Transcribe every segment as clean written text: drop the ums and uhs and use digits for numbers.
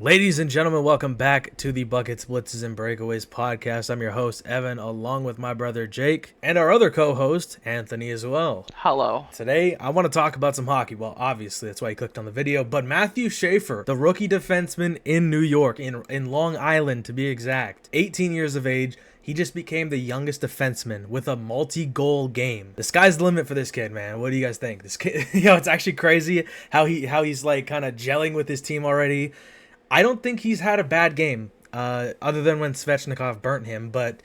Ladies and gentlemen, welcome back to the Buckets, Blitzes, and Breakaways podcast. I'm your host, Evan, along with my brother Jake, and our other co-host, Anthony, as well. Hello. Today, I want to talk about some hockey. Well, obviously, that's why you clicked on the video, but Matthew Schaefer, the rookie defenseman in New York, in Long Island to be exact, 18 years of age, he just became the youngest defenseman with a multi-goal game. The sky's the limit for this kid, man. What do you guys think? This kid, it's actually crazy how he's like kind of gelling with his team already. I don't think he's had a bad game, other than when Svechnikov burnt him. But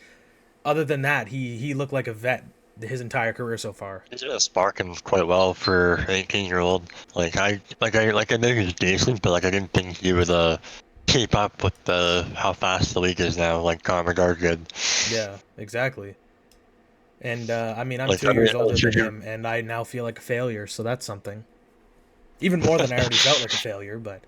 other than that, he looked like a vet his entire career so far. He's been sparking quite well for an 18-year-old. I knew he was decent, but I didn't think he would keep up with how fast the league is now. Like Connor McGregor did. Yeah, exactly. And I'm Like, 2 years older than him, and I now feel like a failure. So that's something. Even more than I already felt like a failure. But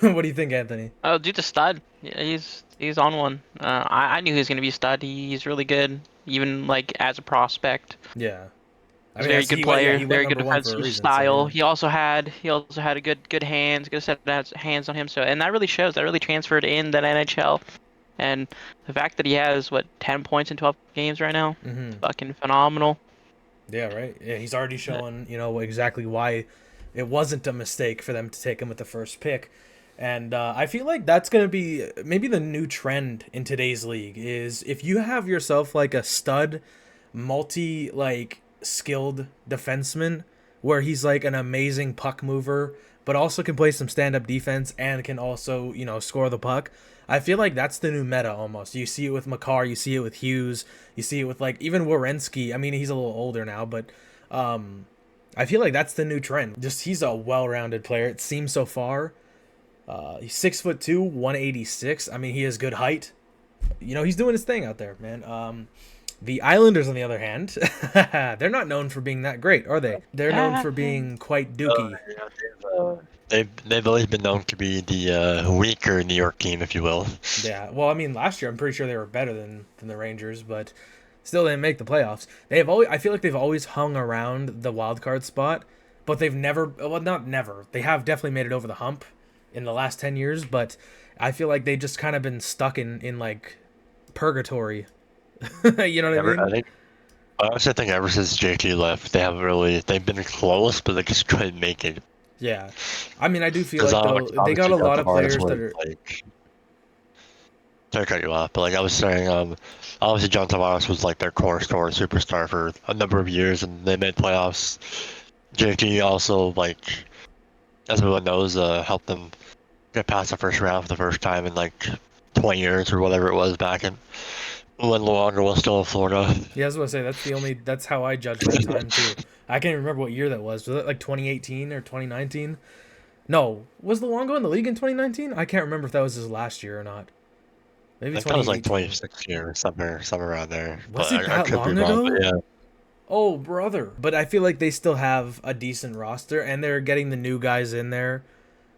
what do you think, Anthony? Oh, dude's a stud. Yeah, he's on one. I knew he was gonna be a stud. He's really good, even like as a prospect. Yeah. He's a very good player, very good defensive style. So, yeah. He also had a good hands, good set of hands on him. So and that really shows. That really transferred in that NHL. And the fact that he has 10 points in 12 games right now, fucking phenomenal. Yeah, right. Yeah, he's already shown, exactly why it wasn't a mistake for them to take him with the first pick. And I feel like that's going to be maybe the new trend in today's league is if you have yourself like a stud, skilled defenseman where he's like an amazing puck mover, but also can play some stand-up defense and can also, score the puck. I feel like that's the new meta almost. You see it with Makar, you see it with Hughes, you see it with like even Werenski. I mean, he's a little older now, but I feel like that's the new trend. Just he's a well-rounded player. It seems so far. He's 6'2", 186. I mean, he has good height. He's doing his thing out there, man. The Islanders, on the other hand, they're not known for being that great, are they? They're known for being quite dookie. They've always been known to be the weaker New York team, if you will. Yeah. Well, I mean, last year I'm pretty sure they were better than the Rangers, but still didn't make the playoffs. I feel like they've always hung around the wild card spot, but they've never. Well, not never. They have definitely made it over the hump in the last 10 years, but I feel like they've just kind of been stuck in like purgatory. You know what I mean? I honestly think ever since JT left, they've been close, but they just couldn't make it. Yeah. I mean, I do feel like though, they got a lot of players that are sorry to cut you off, but I was saying, obviously John Tavares was like their cornerstone superstar for a number of years, and they made playoffs. JT also, as everyone knows, helped them get past the first round for the first time in 20 years or whatever it was back in when Luongo was still in Florida. Yeah, I was going to say that's how I judge that time too. I can't even remember what year that was. Was it like 2018 or 2019? No, was Luongo in the league in 2019? I can't remember if that was his last year or not. Maybe I think that was 2016 or somewhere around there. Was it that long ago? Yeah. Oh, brother. But I feel like they still have a decent roster, and they're getting the new guys in there.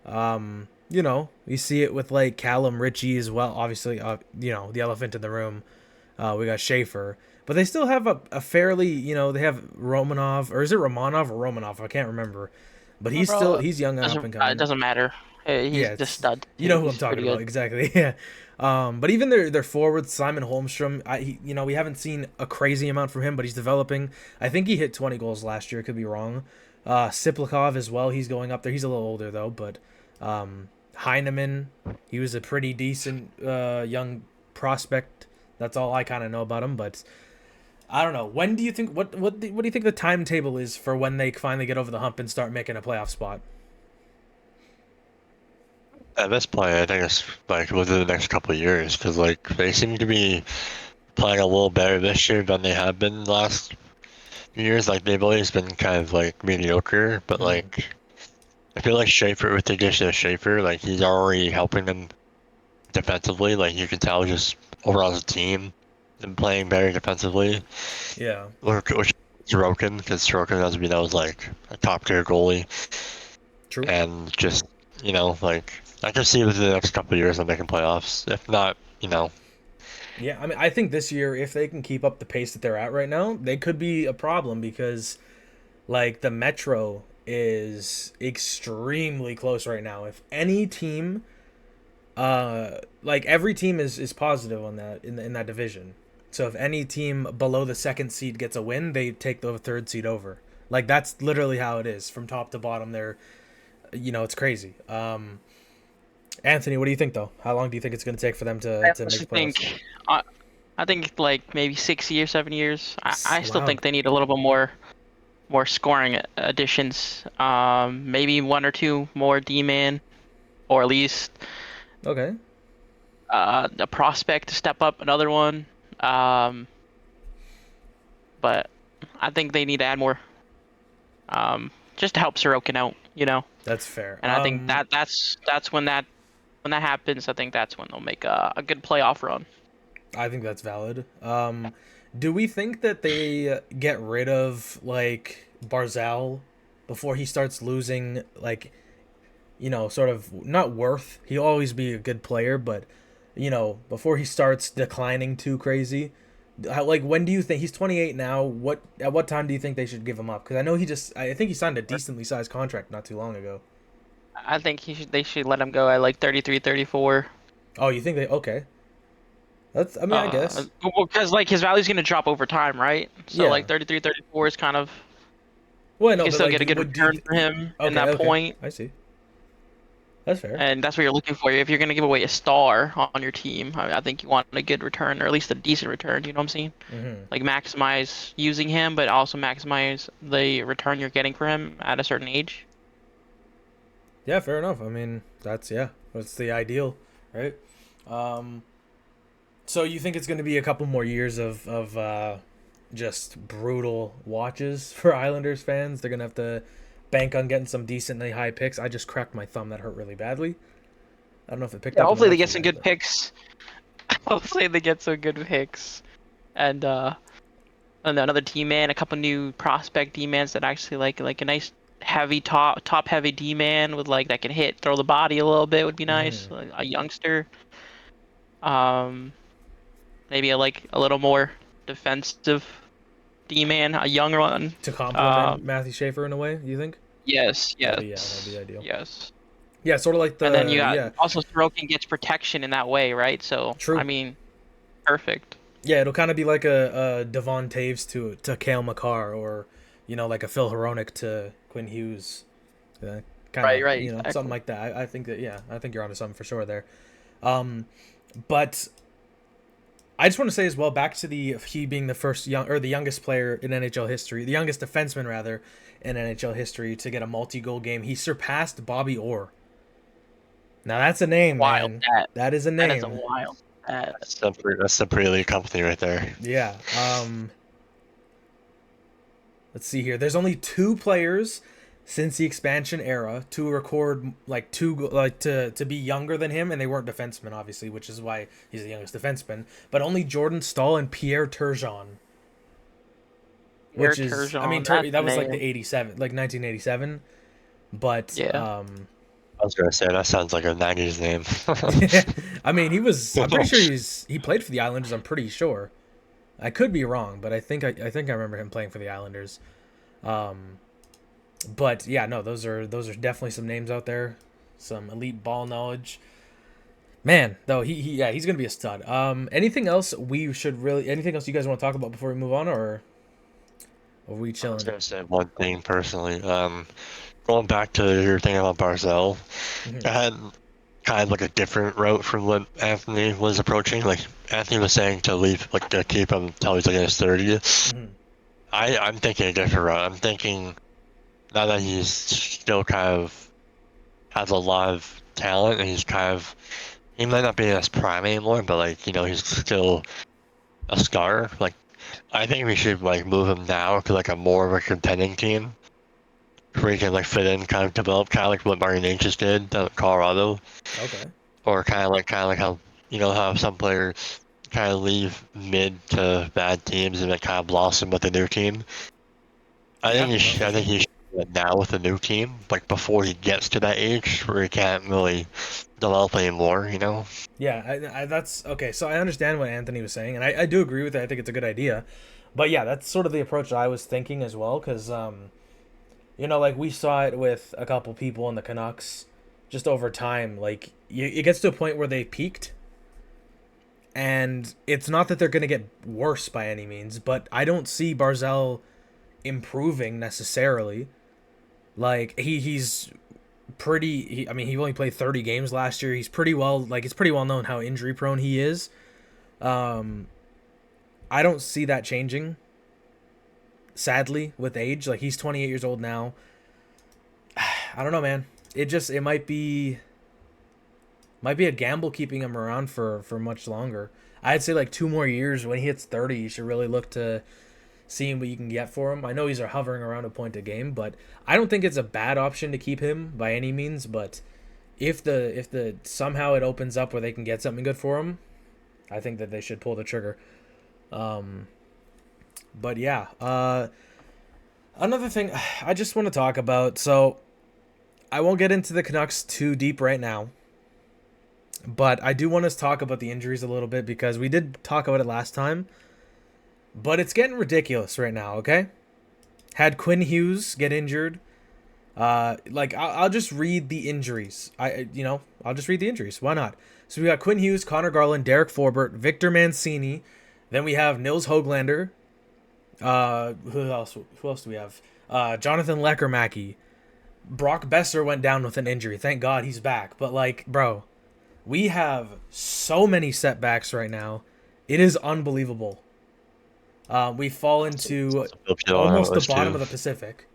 You see it with like Callum Ritchie as well. Obviously, the elephant in the room. We got Schaefer. But they still have a fairly, they have Romanov, or is it Romanov or Romanov? I can't remember. But he's young and up and coming. It doesn't matter. He's just stud. You know who I'm talking about, exactly. Yeah. But even their forwards, Simon Holmstrom, we haven't seen a crazy amount from him, but he's developing. I think he hit 20 goals last year. Could be wrong. Siplikov as well. He's going up there. He's a little older though, but Heineman, he was a pretty decent young prospect. That's all I kind of know about him, but I don't know. When do you think what do you think the timetable is for when they finally get over the hump and start making a playoff spot? At this point, I think it's within the next couple of years because they seem to be playing a little better this year than they have been the last few years. They've always been kind of mediocre, but I feel like Schaefer, with the addition of Schaefer, he's already helping them defensively. You can tell just overall as a team, them playing better defensively. Yeah. Which Sorokin, because Sorokin, as we know, is a top tier goalie. True. And just I can see within the next couple of years them making playoffs. If not, Yeah, I mean, I think this year, if they can keep up the pace that they're at right now, they could be a problem because, the Metro is extremely close right now. If any team, like every team is positive on that in that division. So if any team below the second seed gets a win, they take the third seed over. Like that's literally how it is from top to bottom. There, it's crazy. Anthony, what do you think though? How long do you think it's going to take for them to I make the honestly playoffs? I think like maybe 6 years, 7 years. I still Wow. think they need a little bit more scoring additions. Maybe one or two more D-man, or at least Okay. a prospect to step up another one. But I think they need to add more, just to help Sorokin out, That's fair. And I think that's when that happens. I think that's when they'll make a good playoff run. I think that's valid. Do we think that they get rid of like Barzal before he starts losing like sort of not worth? He'll always be a good player, but before he starts declining too crazy. Like when do you think he's 28 now? At what time do you think they should give him up? Because I think he signed a decently sized contract not too long ago. I think they should let him go at like 33, 34. Oh, you think they okay? I guess. Because like his value's gonna drop over time, right? So Yeah. like 33, 34 is kind of, Well, you no, can but still like, get a good return for him in that point, I see. That's fair. and that's what you're looking for. If you're gonna give away a star on your team, I think you want a good return, or at least a decent return. You know what I'm saying? Mm-hmm. Like maximize using him, but also maximize the return you're getting for him at a certain age. Yeah, fair enough. I mean, that's the ideal, right? So you think it's going to be a couple more years of just brutal watches for Islanders fans? They're going to have to bank on getting some decently high picks. I just cracked my thumb. That hurt really badly. I don't know if it picked Yeah, up. hopefully they enough get for some you, good but- picks. Hopefully they get some good picks, and another D-man, a couple new prospect D-mans that actually like a nice heavy top heavy D-man with like that can hit, throw the body a little bit would be nice. Mhm. Like, a youngster. Maybe a little more defensive D-man, a younger one. To complement Matthew Schaefer in a way, you think? Yes, That'd yes, be ideal. yes. Yeah, sort of like And then you got yeah, also Sorokin gets protection in that way, right? So true. I mean, perfect. Yeah, it'll kind of be like a Devon Taves to Kale McCarr, or like a Phil Hronik to Quinn Hughes, kind of Right, something exactly. like that. I think I think you're onto something for sure there. But I just want to say as well, back to he being the youngest player in NHL history, the youngest defenseman rather in NHL history to get a multi-goal game. He surpassed Bobby Orr. Now that's a name, Wild. man. That That is a name. that is a wild. That's the pretty elite company right there. Yeah. Let's see here. There's only two players since the expansion era to record to be younger than him, and they weren't defensemen, obviously, which is why he's the youngest defenseman. But only Jordan Stahl and Pierre Turgeon. Which is, Turgeon, I mean, that's that was like name. the 1987. But Yeah. I was gonna say that sounds like a '90s name. I mean, I'm pretty sure he played for the Islanders. I'm pretty sure. I could be wrong, but I think I remember him playing for the Islanders. But yeah, no, those are definitely some names out there, some elite ball knowledge. Man, though he's gonna be a stud. Anything else anything else you guys want to talk about before we move on, or are we I was chilling? gonna say one thing personally. Going back to your thing about Barzell, Mhm. I had kind of like a different route from what Anthony was approaching. Like Anthony was saying to leave, like to keep him until he's like in his 30s. Mhm. I'm thinking a different route. I'm thinking now that he's still kind of has a lot of talent and he might not be in his prime anymore, but like he's still a star. Like I think we should like move him now to like a more of a contending team where he can like fit in, kind of develop, kind of like what Martin H did down at Colorado, Okay. or kind of like how how some players kind of leave mid to bad teams and then kind of blossom with a new team. I think he should do it now with a new team, like before he gets to that age where he can't really develop anymore. Yeah, that's okay. So I understand what Anthony was saying, and I do agree with it. I think it's a good idea. But yeah, that's sort of the approach that I was thinking as well, because You know, like we saw it with a couple people in the Canucks just over time. Like it gets to a point where they peaked, and it's not that they're going to get worse by any means, but I don't see Barzell improving necessarily. Like he's pretty. I mean, he only played 30 games last year. He's pretty well. Like it's pretty well known how injury prone he is. I don't see that changing. Sadly, with age, like he's 28 years old now. I don't know, man. It might be a gamble keeping him around for much longer. I'd say like 2 more years. When he hits 30, you should really look to seeing what you can get for him. I know he's hovering around a point a game, but I don't think it's a bad option to keep him by any means. But if the somehow it opens up where they can get something good for him, I think that they should pull the trigger. But yeah, another thing I just want to talk about. So I won't get into the Canucks too deep right now, but I do want us to talk about the injuries a little bit because we did talk about it last time. But it's getting ridiculous right now. Okay, had Quinn Hughes get injured. I'll just read the injuries. I'll just read the injuries. Why not? So we got Quinn Hughes, Connor Garland, Derek Forbort, Victor Mancini. Then we have Nils Höglander. Who else do we have? Jonathan Leckernacki. Brock Besser went down with an injury. Thank God he's back. But like, bro, we have so many setbacks right now. It is unbelievable. We fall into almost the bottom of the Pacific.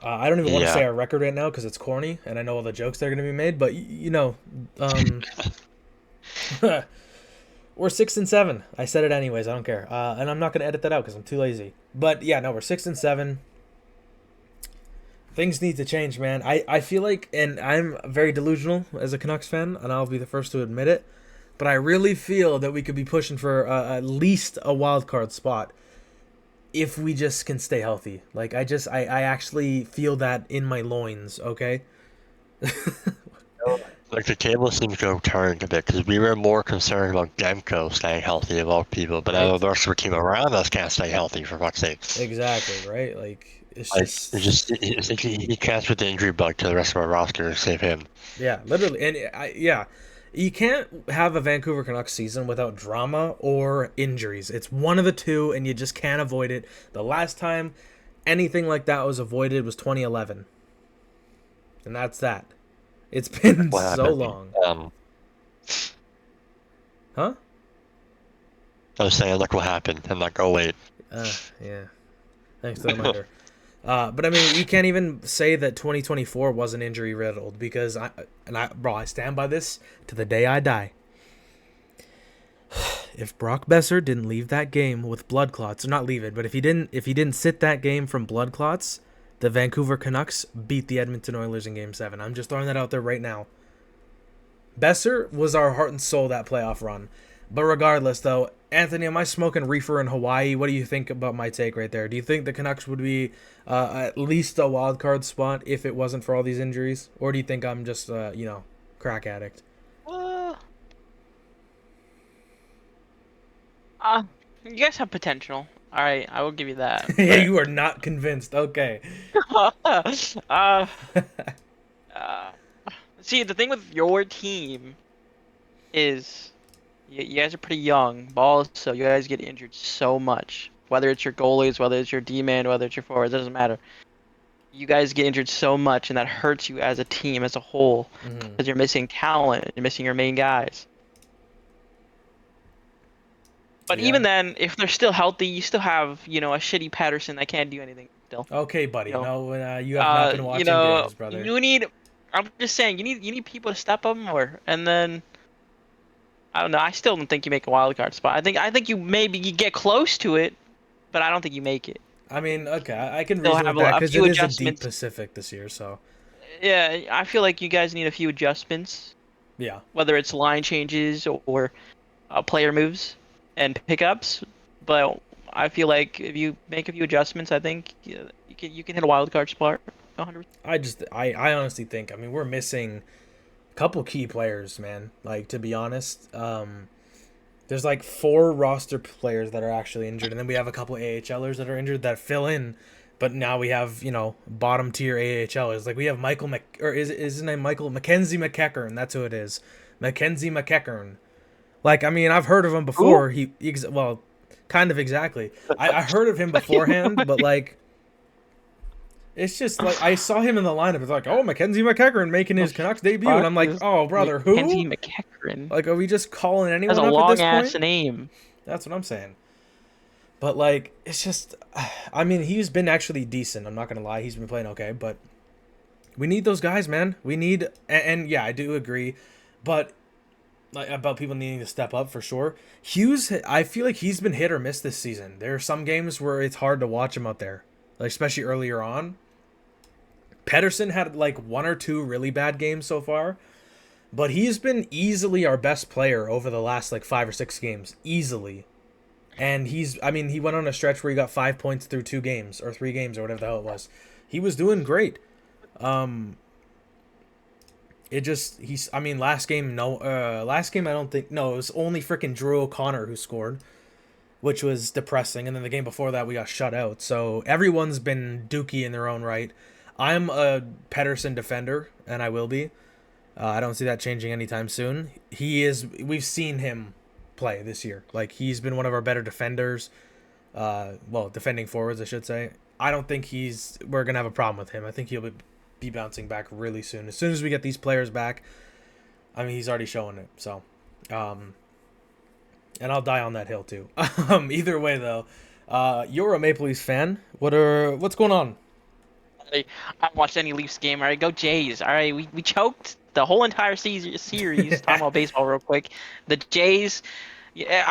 I don't even want to say our record right now because it's corny, and I know all the jokes that are going to be made. But we're 6-7. I said it anyways. I don't care, and I'm not going to edit that out because I'm too lazy. But yeah, no, we're 6-7. Things need to change, man. I feel like, and I'm very delusional as a Canucks fan, and I'll be the first to admit it, but I really feel that we could be pushing for at least a wild card spot if we just can stay healthy. Like, I actually feel that in my loins, okay? Like, the table seems to have turned a bit, because we were more concerned about Demko staying healthy of all people, but now the rest of the team around us can't stay healthy, for fuck's sake. Exactly, right? Like, it's just he can't put the injury bug to the rest of our roster to save him. Yeah, literally. And, you can't have a Vancouver Canucks season without drama or injuries. It's one of the two, and you just can't avoid it. The last time anything like that was avoided was 2011. And that's that. It's been so long. Huh? I was saying, look what happened. I'm like, oh, wait. Yeah. Thanks for the reminder. But I mean, you can't even say that 2024 wasn't injury riddled because I stand by this to the day I die. If Brock Besser didn't leave that game with blood clots, or not leave it, but if he didn't sit that game from blood clots, the Vancouver Canucks beat the Edmonton Oilers in Game 7. I'm just throwing that out there right now. Besser was our heart and soul that playoff run. But regardless, though, Anthony, am I smoking reefer in Hawaii? What do you think about my take right there? Do you think the Canucks would be at least a wild card spot if it wasn't for all these injuries? Or do you think I'm just, crack addict? You guys have potential. All right, I will give you that. Yeah, you are not convinced. Okay. See, the thing with your team is you guys are pretty young, balls, so you guys get injured so much. Whether it's your goalies, whether it's your D-man, whether it's your forwards, it doesn't matter. You guys get injured so much, and that hurts you as a team, as a whole, because you're missing talent, you're missing your main guys. But even then, if they're still healthy, you still have, a shitty Patterson that can't do anything still. Okay, buddy. You have not been watching games, brother. I'm just saying, you need people to step up more, and then I don't know. I still don't think you make a wild card spot. I think you get close to it, but I don't think you make it. I mean, okay, I can reason with that because it is a deep Pacific this year, so. Yeah, I feel like you guys need a few adjustments. Yeah. Whether it's line changes or player moves and pickups, but I feel like if you make a few adjustments, I think you can hit a wild card spot. 100. I honestly think, I mean, we're missing a couple key players, man. Like, to be honest, There's like 4 roster players that are actually injured, and then we have a couple AHLers that are injured that fill in. But now we have, bottom tier AHLers. Like we have is his name Michael Mackenzie McEachern? That's who it is, Mackenzie McEachern. Like, I mean, I've heard of him before. Well, kind of exactly. I heard of him beforehand, but like, it's just like I saw him in the lineup. It's like, oh, Mackenzie McEachern making his Canucks debut, and I'm like, oh, brother, who? Mackenzie McEachern. Like, are we just calling anyone That's a up long at this ass point? name. That's what I'm saying. But like, it's just, I mean, he's been actually decent. I'm not gonna lie, he's been playing okay, but we need those guys, man. We need, and yeah, I do agree, but like about people needing to step up for sure. Hughes, I feel like he's been hit or miss this season. There are some games where it's hard to watch him out there, like especially earlier on. Pedersen had like 1 or 2 really bad games so far, but he's been easily our best player over the last like 5 or 6 games, easily. And I mean, he went on a stretch where he got 5 points through 2 games or 3 games or whatever the hell it was. He was doing great. Last game I don't think, no, it was only freaking Drew O'Connor who scored, which was depressing. And then the game before that, we got shut out. So everyone's been dookie in their own right. I'm a Pedersen defender, and I will be. I don't see that changing anytime soon. We've seen him play this year. Like, he's been one of our better defenders. Defending forwards, I should say. I don't think we're going to have a problem with him. I think he'll be bouncing back really soon. As soon as we get these players back, I mean, he's already showing it. So, and I'll die on that hill too. Either way, though, you're a Maple Leafs fan. What's going on? I haven't watched any Leafs game. All right, go Jays. All right, we choked the whole entire series. Talking about baseball real quick. The Jays. Yeah,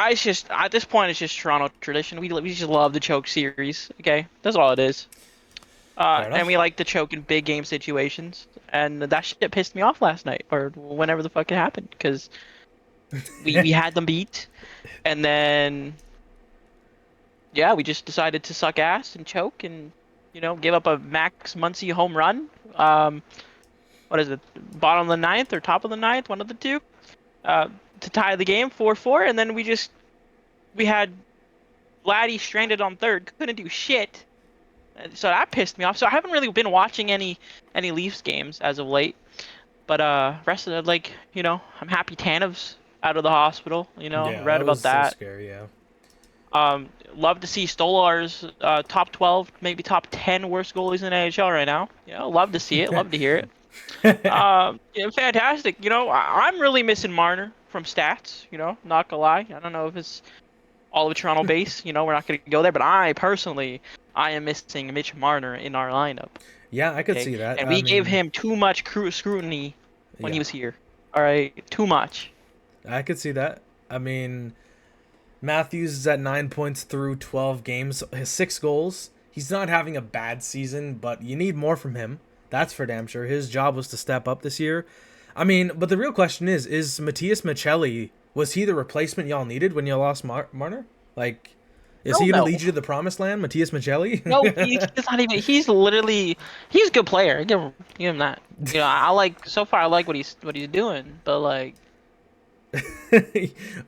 at this point it's just Toronto tradition. We just love the choke series. Okay, that's all it is. And we like to choke in big game situations. And that shit pissed me off last night, or whenever the fuck it happened, because we had them beat, and then we just decided to suck ass and choke and give up a Max Muncy home run. What is it? Bottom of the ninth or top of the ninth, one of the two, to tie the game 4-4, and then we had Vladdy stranded on third, couldn't do shit. So that pissed me off. So I haven't really been watching any Leafs games as of late. But rest of it, I'm happy Tanev's out of the hospital. Read about that. So scary, yeah. Love to see Stolar's top 12, maybe top 10 worst goalies in the NHL right now. Love to see it. Love to hear it. Fantastic. I'm really missing Marner from stats. Not gonna lie. I don't know if it's all of Toronto base. We're not gonna go there, but I am missing Mitch Marner in our lineup. Yeah, I could see that. And we gave him too much scrutiny when he was here. All right, too much. I could see that. I mean, Matthews is at 9 points through 12 games, his 6 goals. He's not having a bad season, but you need more from him. That's for damn sure. His job was to step up this year. I mean, but the real question is Matias Maccelli, was he the replacement y'all needed when you lost Marner? Like, is he going to lead you to the promised land, Matias Maccelli? No, he's not even. He's a good player. Give him that. I like what he's doing, but like,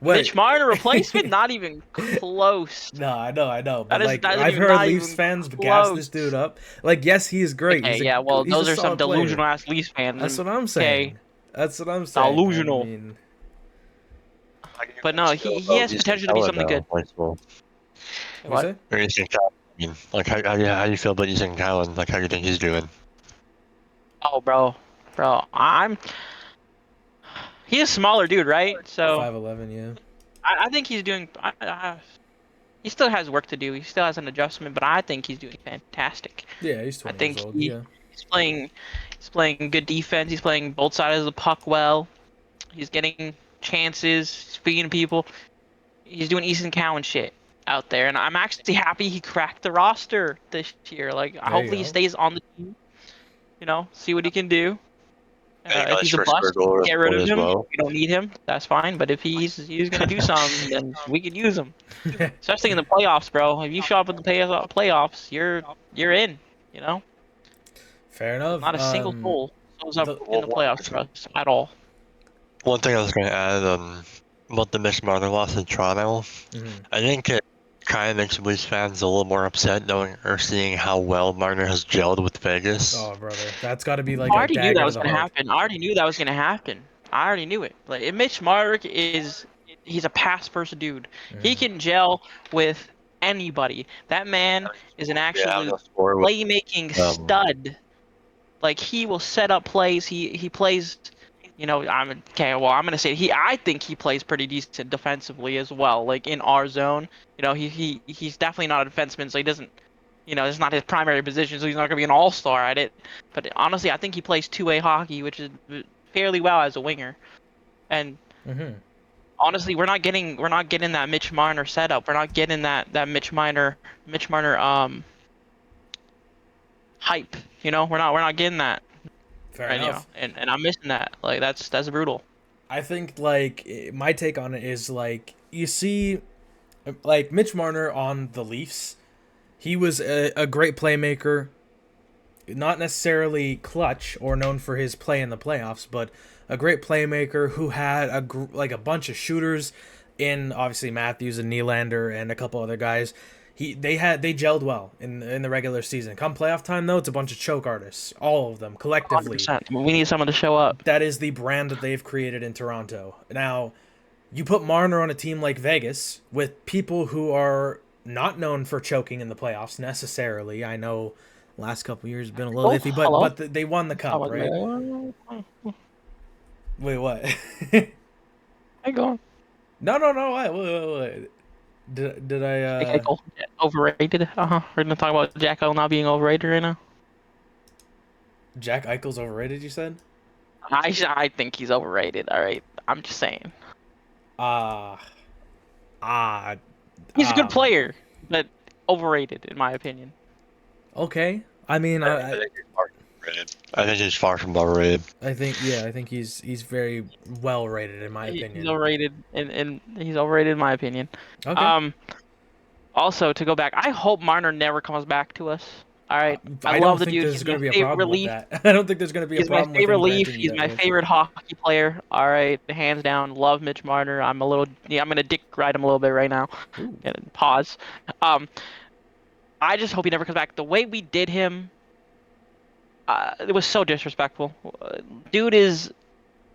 Mitch Marner replacement, not even close. No, I know. But I've heard Leafs fans gas this dude up. Like, yes, he is great. Okay, those are some delusional ass Leafs fans. That's what I'm saying. Okay. That's what I'm saying. Delusional. I mean, but no, he has potential to be something good. What? Or Ethan Cowan. Like, how do you feel about Ethan Cowan? Like, how do you think he's doing? Oh, bro, he's a smaller dude, right? So 5'11", yeah. I think he's doing. He still has work to do. He still has an adjustment, but I think he's doing fantastic. Yeah, he's 20 years old. He's playing good defense. He's playing both sides of the puck well. He's getting chances, speaking to people. He's doing Ethan Cowan shit out there, and I'm actually happy he cracked the roster this year. Like, hopefully he stays on the team. See what he can do. If he's a bust, get rid of him. Well. We don't need him. That's fine. But if he's gonna do something, then we could use him. Especially in the playoffs, bro. If you show up in the playoffs, you're in. Fair enough. Not a single goal shows up in the playoffs for us at all. One thing I was going to add, about the Mitch Marner loss in Toronto. Mhm. I think it kind of makes Leafs fans a little more upset knowing or seeing how well Marner has gelled with Vegas. Oh, brother, that's got to be I like a already knew that dagger to was the gonna heart. happen. I already knew that was gonna happen. I already knew it. Like Mitch Marner he's a pass first dude. He Mhm. can gel with anybody. That man is an Yeah, absolute the score with playmaking um, stud. Like he will set up plays. He plays. I'm okay. Well, I'm gonna say I think he plays pretty decent defensively as well. Like in our zone, he's definitely not a defenseman, so he doesn't. It's not his primary position, so he's not gonna be an all-star at it. But honestly, I think he plays two-way hockey, which is fairly well as a winger. And Mhm. honestly, we're not getting that Mitch Marner setup. We're not getting that Mitch Marner hype. We're not getting that Fair right enough. now, and I'm missing that. Like that's brutal. I think like my take on it is like you see, like Mitch Marner on the Leafs. He was a great playmaker, not necessarily clutch or known for his play in the playoffs, but a great playmaker who had like a bunch of shooters in obviously Matthews and Nylander and a couple other guys. They gelled well in the regular season. Come playoff time though, it's a bunch of choke artists, all of them collectively. 100%. We need someone to show up. That is the brand that they've created in Toronto. Now, you put Marner on a team like Vegas with people who are not known for choking in the playoffs necessarily. I know last couple years have been a little Oh, iffy, but hello. they won the cup, right? Wait, what? How you going? No. Wait. Did I Jack Eichel overrated. We're gonna talk about Jack Eichel not being overrated right now. Jack Eichel's overrated, you said? I think he's overrated. All right, I'm just saying. Ah, ah, He's a good um, player, but overrated in my opinion. okay. I mean, I think he's far from overrated. I think he's far from overrated. I think yeah, I think he's very well rated in my He's opinion. overrated, and he's overrated in my opinion. Okay. Um. Also, to go back, I hope Marner never comes back to us. All right, I I love don't the think dude. there's He's going my to be a favorite problem with relief. that. I don't think there's going to be a He's my problem with favorite him Leaf. granting you He's that my wish. favorite hockey player. All right, hands down. Love Mitch Marner. I'm gonna dick ride him a little bit right now. Ooh. And pause. Um, I just hope he never comes back. The way we did him, it was so disrespectful. Dude is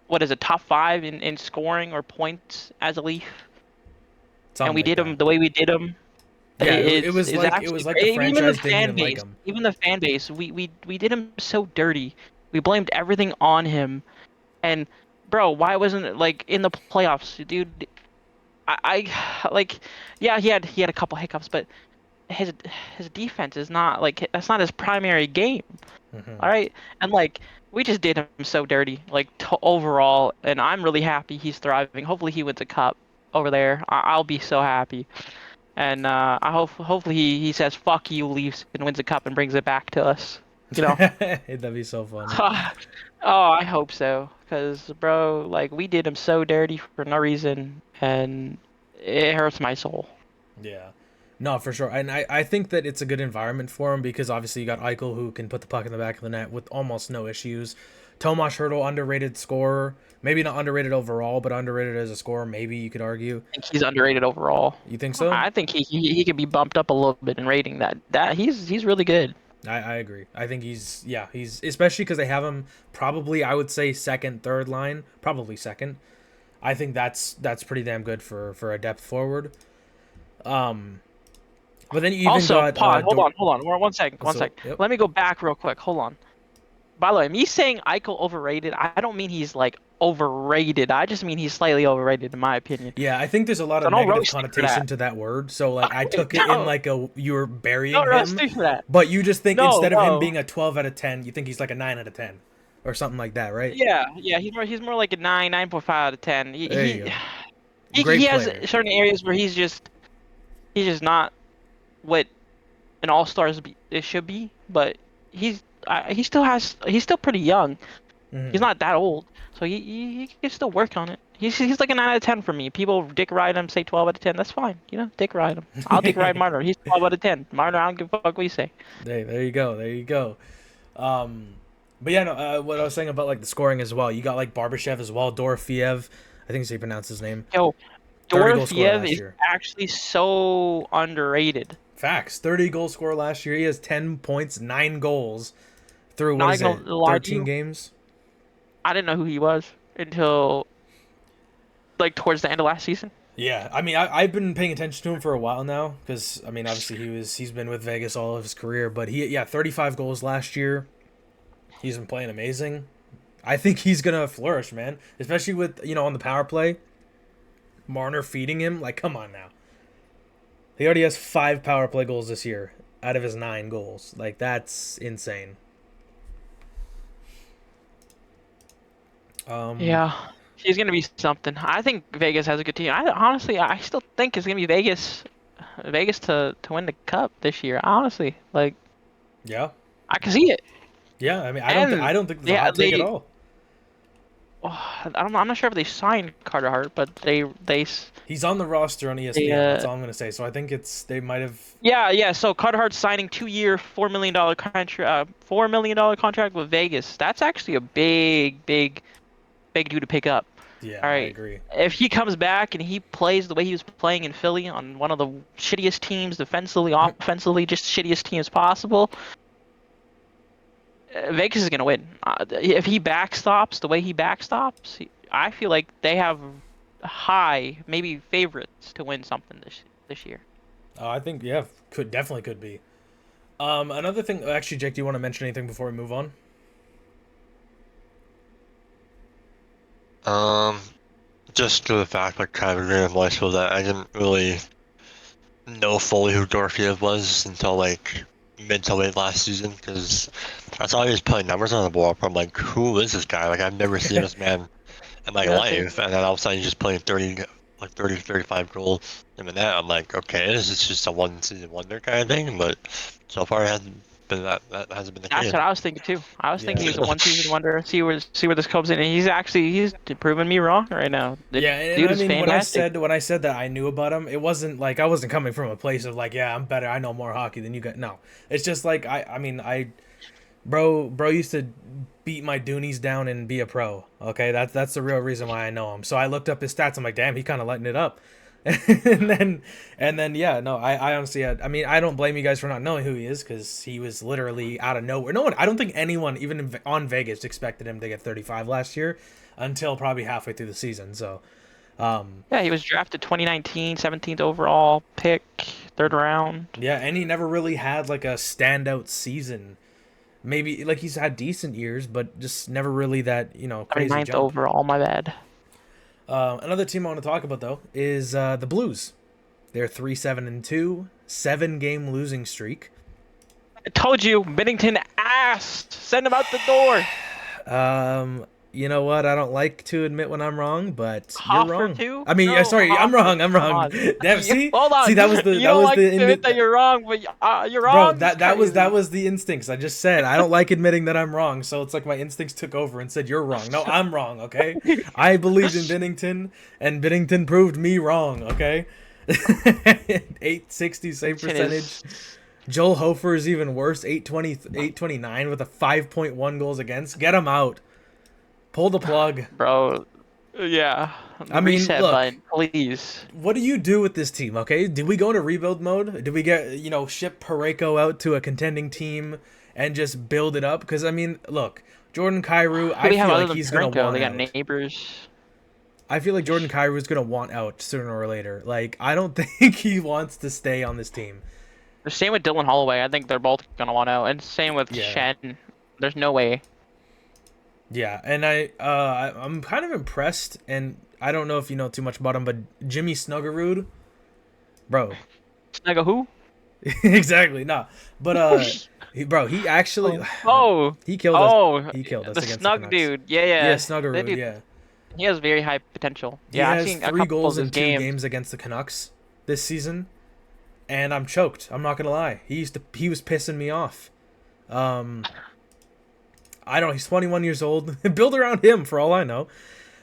what is it, top five in scoring or points as a Leaf, and Something we like did him that. the way we did him. Yeah, It's it was actually like the great. Even the franchise didn't fan even like base, him. we did him so dirty. We blamed everything on him. And bro, why wasn't it like in the playoffs, dude? Like, yeah, he had a couple hiccups, but his his defense is not like that's not his primary game. Hmm. All right, and like we just did him so dirty, like overall. And I'm really happy he's thriving. Hopefully he wins a cup over there. I'll be so happy. And hopefully he says fuck you Leafs and wins a cup and brings it back to us. You know. That'd be so funny. Oh, I hope so. Cause bro, like we did him so dirty for no reason, and it hurts my soul. Yeah. No, for sure. And I think that it's a good environment for him because obviously you got Eichel who can put the puck in the back of the net with almost no issues. Tomas Hertl, underrated scorer. Maybe not underrated overall, but underrated as a scorer, maybe you could argue. I think he's underrated overall. You think so? I think he could be bumped up a little bit in rating. That he's really good. I agree. I think he's especially because they have him probably I would say second, third line, probably second. I think that's pretty damn good for a depth forward. But then you even Also, got pause. Hold on. One second. One So, second. yep. Let me go back real quick. Hold on. By the way, me saying Eichel overrated, I don't mean he's like overrated. I just mean he's slightly overrated in my opinion. Yeah, I think there's a lot So of don't negative roast me for connotation that. to that word. So like I took it in No, like you were burying don't roast him, me for that. but you just think No, instead of him no. being a 12 out of 10, you think he's like a 9 out of 10 or something like that, right? Yeah. He's more like a 9.5 out of 10. There you go. He, Great he has player. certain areas where he's just not what an all-star it should be, but he's still pretty young. Mhm. He's not that old, so he can still work on it. He's like a 9 out of 10 for me. People dick ride him, say 12 out of 10. That's fine, dick ride him. I'll dick ride Marner. He's 12 out of 10. Marner, I don't give a fuck what you say. There you go. There you go. But yeah, no, what I was saying about like the scoring as well. You got like Barbashev as well, Dorofiev. I think that's how you pronounce his name. Yo, 30-goal scorer Dorofiev last is year. actually so underrated. Facts. 30-goal scorer last year. He has 10 points, 9 goals through, Not what is even it, gonna lie to 13 you, games? I didn't know who he was until like towards the end of last season. Yeah, I mean, I've been paying attention to him for a while now because, I mean, obviously he's been with Vegas all of his career, but 35 goals last year. He's been playing amazing. I think he's going to flourish, man, especially with, on the power play. Marner feeding him, like, come on now. He already has 5 power play goals this year out of his 9 goals. Like, that's insane. Yeah, he's gonna be something. I think Vegas has a good team. I still think it's gonna be Vegas to win the cup this year. Honestly, like Yeah. I can see it. Yeah, I mean, And I don't think that's a hot take at all. I'm not sure if they signed Carter Hart, but He's on the roster on ESPN. That's all I'm gonna say. So I think they might have. yeah. So Carter Hart's signing 2-year, $4 million contract, $4 million contract with Vegas. That's actually a big dude to pick up. Yeah, All right. I agree. If he comes back and he plays the way he was playing in Philly on one of the shittiest teams defensively, offensively, just shittiest teams possible, Vegas is gonna win. If he backstops the way he backstops, I feel like they have high, maybe favorites to win something this year. I think definitely could be. Another thing. Actually, Jake, do you want to mention anything before we move on? Just to the fact, like, kind of agreeing with Lysville that I didn't really know fully who Dorofiev was until like mid to late last season, because I saw he was putting numbers on the board. I'm like, who is this guy? Like, I've never seen this man in my life, and then all of a sudden he's just playing 35 goals in the net. I'm like, okay, is this just a one season wonder kind of thing? But so far it hasn't been that hasn't been the That's case. what I was thinking too. I was thinking he was a one season wonder. See where this comes in, and he's proving me wrong right now. The dude I is mean, fantastic. when I said that I knew about him, it wasn't like I wasn't coming from a place of like, yeah, I'm better, I know more hockey than you guys. No, it's just like bro used to beat my Doonies down and be a pro. Okay, that's the real reason why I know him. So I looked up his stats. I'm like, damn, he kind of lighting it up. and then yeah, no, I honestly I mean, I don't blame you guys for not knowing who he is, because he was literally out of nowhere. No one, I don't think anyone even on Vegas expected him to get 35 last year until probably halfway through the season. So Yeah, he was drafted 2019, 17th overall pick, 3rd round. yeah, and he never really had like a standout season. Maybe like he's had decent years, but just never really that, crazy 39th jump. overall, my bad. Another team I want to talk about though is the Blues. They're 3-7-2, 7-game losing streak. I told you, Bennington asked. Send him out the door. You know what? I don't like to admit when I'm wrong, but Hoffer you're wrong. too? I mean, No, sorry, I'm Hoffer, wrong. come on. Damn, see, Hold on. see, that was the You don't like to admit that the you're wrong, but you're bro. wrong. That was the instincts. I just said I don't like admitting that I'm wrong, so it's like my instincts took over and said you're wrong. No, I'm wrong. Okay, I believed in Bennington, and Bennington proved me wrong. Okay, 860 save percentage. Joel Hofer is even worse, 829 with a 5.1 goals against. Get him out. Pull the plug. Bro, yeah. I mean, Reset look. button, please. What do you do with this team, okay? Did we go into rebuild mode? Did we get, ship Pareko out to a contending team and just build it up? Because, I mean, look, Jordan Kyrou, I feel like he's going to want They got out. Neighbors. I feel like Jordan Kyrou is going to want out sooner or later. Like, I don't think he wants to stay on this team. The same with Dylan Holloway. I think they're both going to want out. And same with Shen. There's no way. Yeah, and I'm kind of impressed, and I don't know if you know too much about him, but Jimmy Snuggerud, bro. Snugga who? Exactly, nah. But he actually he killed us. He killed us the against Snug the Canucks. dude. Yeah. Yeah, Snuggerud, yeah. He has very high potential. He I've has seen a 3 couple goals of in his 2 games against the Canucks this season, and I'm choked. I'm not gonna lie. He was pissing me off. I don't know. He's 21 years old. Build around him for all I know.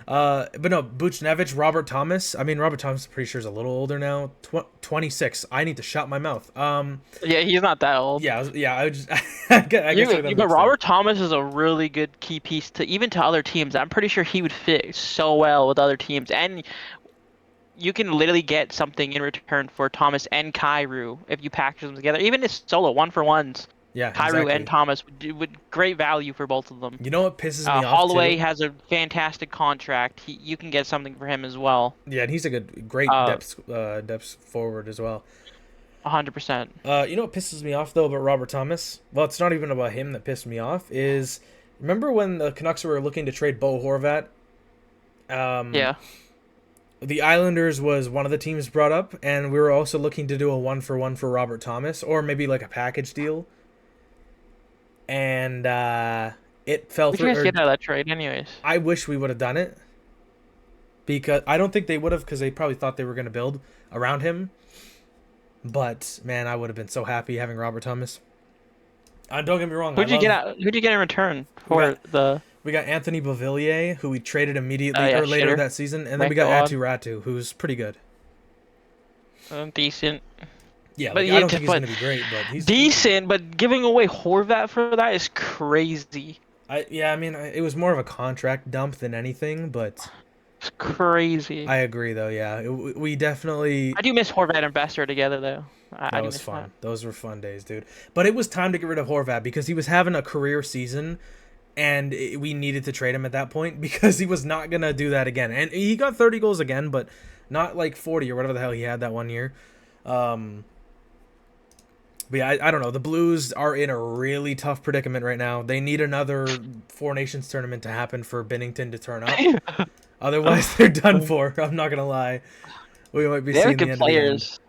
But no, Buchnevich, Robert Thomas. I mean, Robert Thomas, I'm pretty sure is a little older now. 26. I need to shut my mouth. Yeah, he's not that old. Yeah, I just I guess But Robert Thomas is a really good key piece to even to other teams. I'm pretty sure he would fit so well with other teams, and you can literally get something in return for Thomas and Kyrou if you package them together. Even his solo 1-for-1s. Yeah, Kyrou exactly. and Thomas would great value for both of them. You know what pisses me off Holloway too? has a fantastic contract. You can get something for him as well. Yeah, and he's a great depth forward as well. 100%. You know what pisses me off though about Robert Thomas? Well, it's not even about him that pissed me off. Is remember when the Canucks were looking to trade Bo Horvat? Yeah. The Islanders was one of the teams brought up, and we were also looking to do a 1-for-1 for Robert Thomas, or maybe like a package deal. And it fell We through. should get out of that trade anyways. I wish we would have done it, because I don't think they would have, because they probably thought they were going to build around him. But man, I would have been so happy having Robert Thomas. Don't get me wrong. Who'd you get in return for the? We got Anthony Beauvillier, who we traded immediately Yeah, or later shitter. that season, and then we Thank got God. Atu Ratu, who's pretty good. Decent. Yeah, But like, yeah, I don't think he's but going to be great, but he's Decent, but giving away Horvat for that is crazy. I mean, it was more of a contract dump than anything, but It's crazy. I agree though. Yeah, we definitely. I do miss Horvat and Besser together though. I That do was miss fun. Those were fun days, dude. But it was time to get rid of Horvat because he was having a career season, and we needed to trade him at that point because he was not gonna do that again. And he got 30 goals again, but not like 40 or whatever the hell he had that one year. But yeah, I don't know. The Blues are in a really tough predicament right now. They need another Four Nations tournament to happen for Binnington to turn up. Otherwise, they're done for. I'm not gonna lie. We might be They're seeing the good end of the end. players.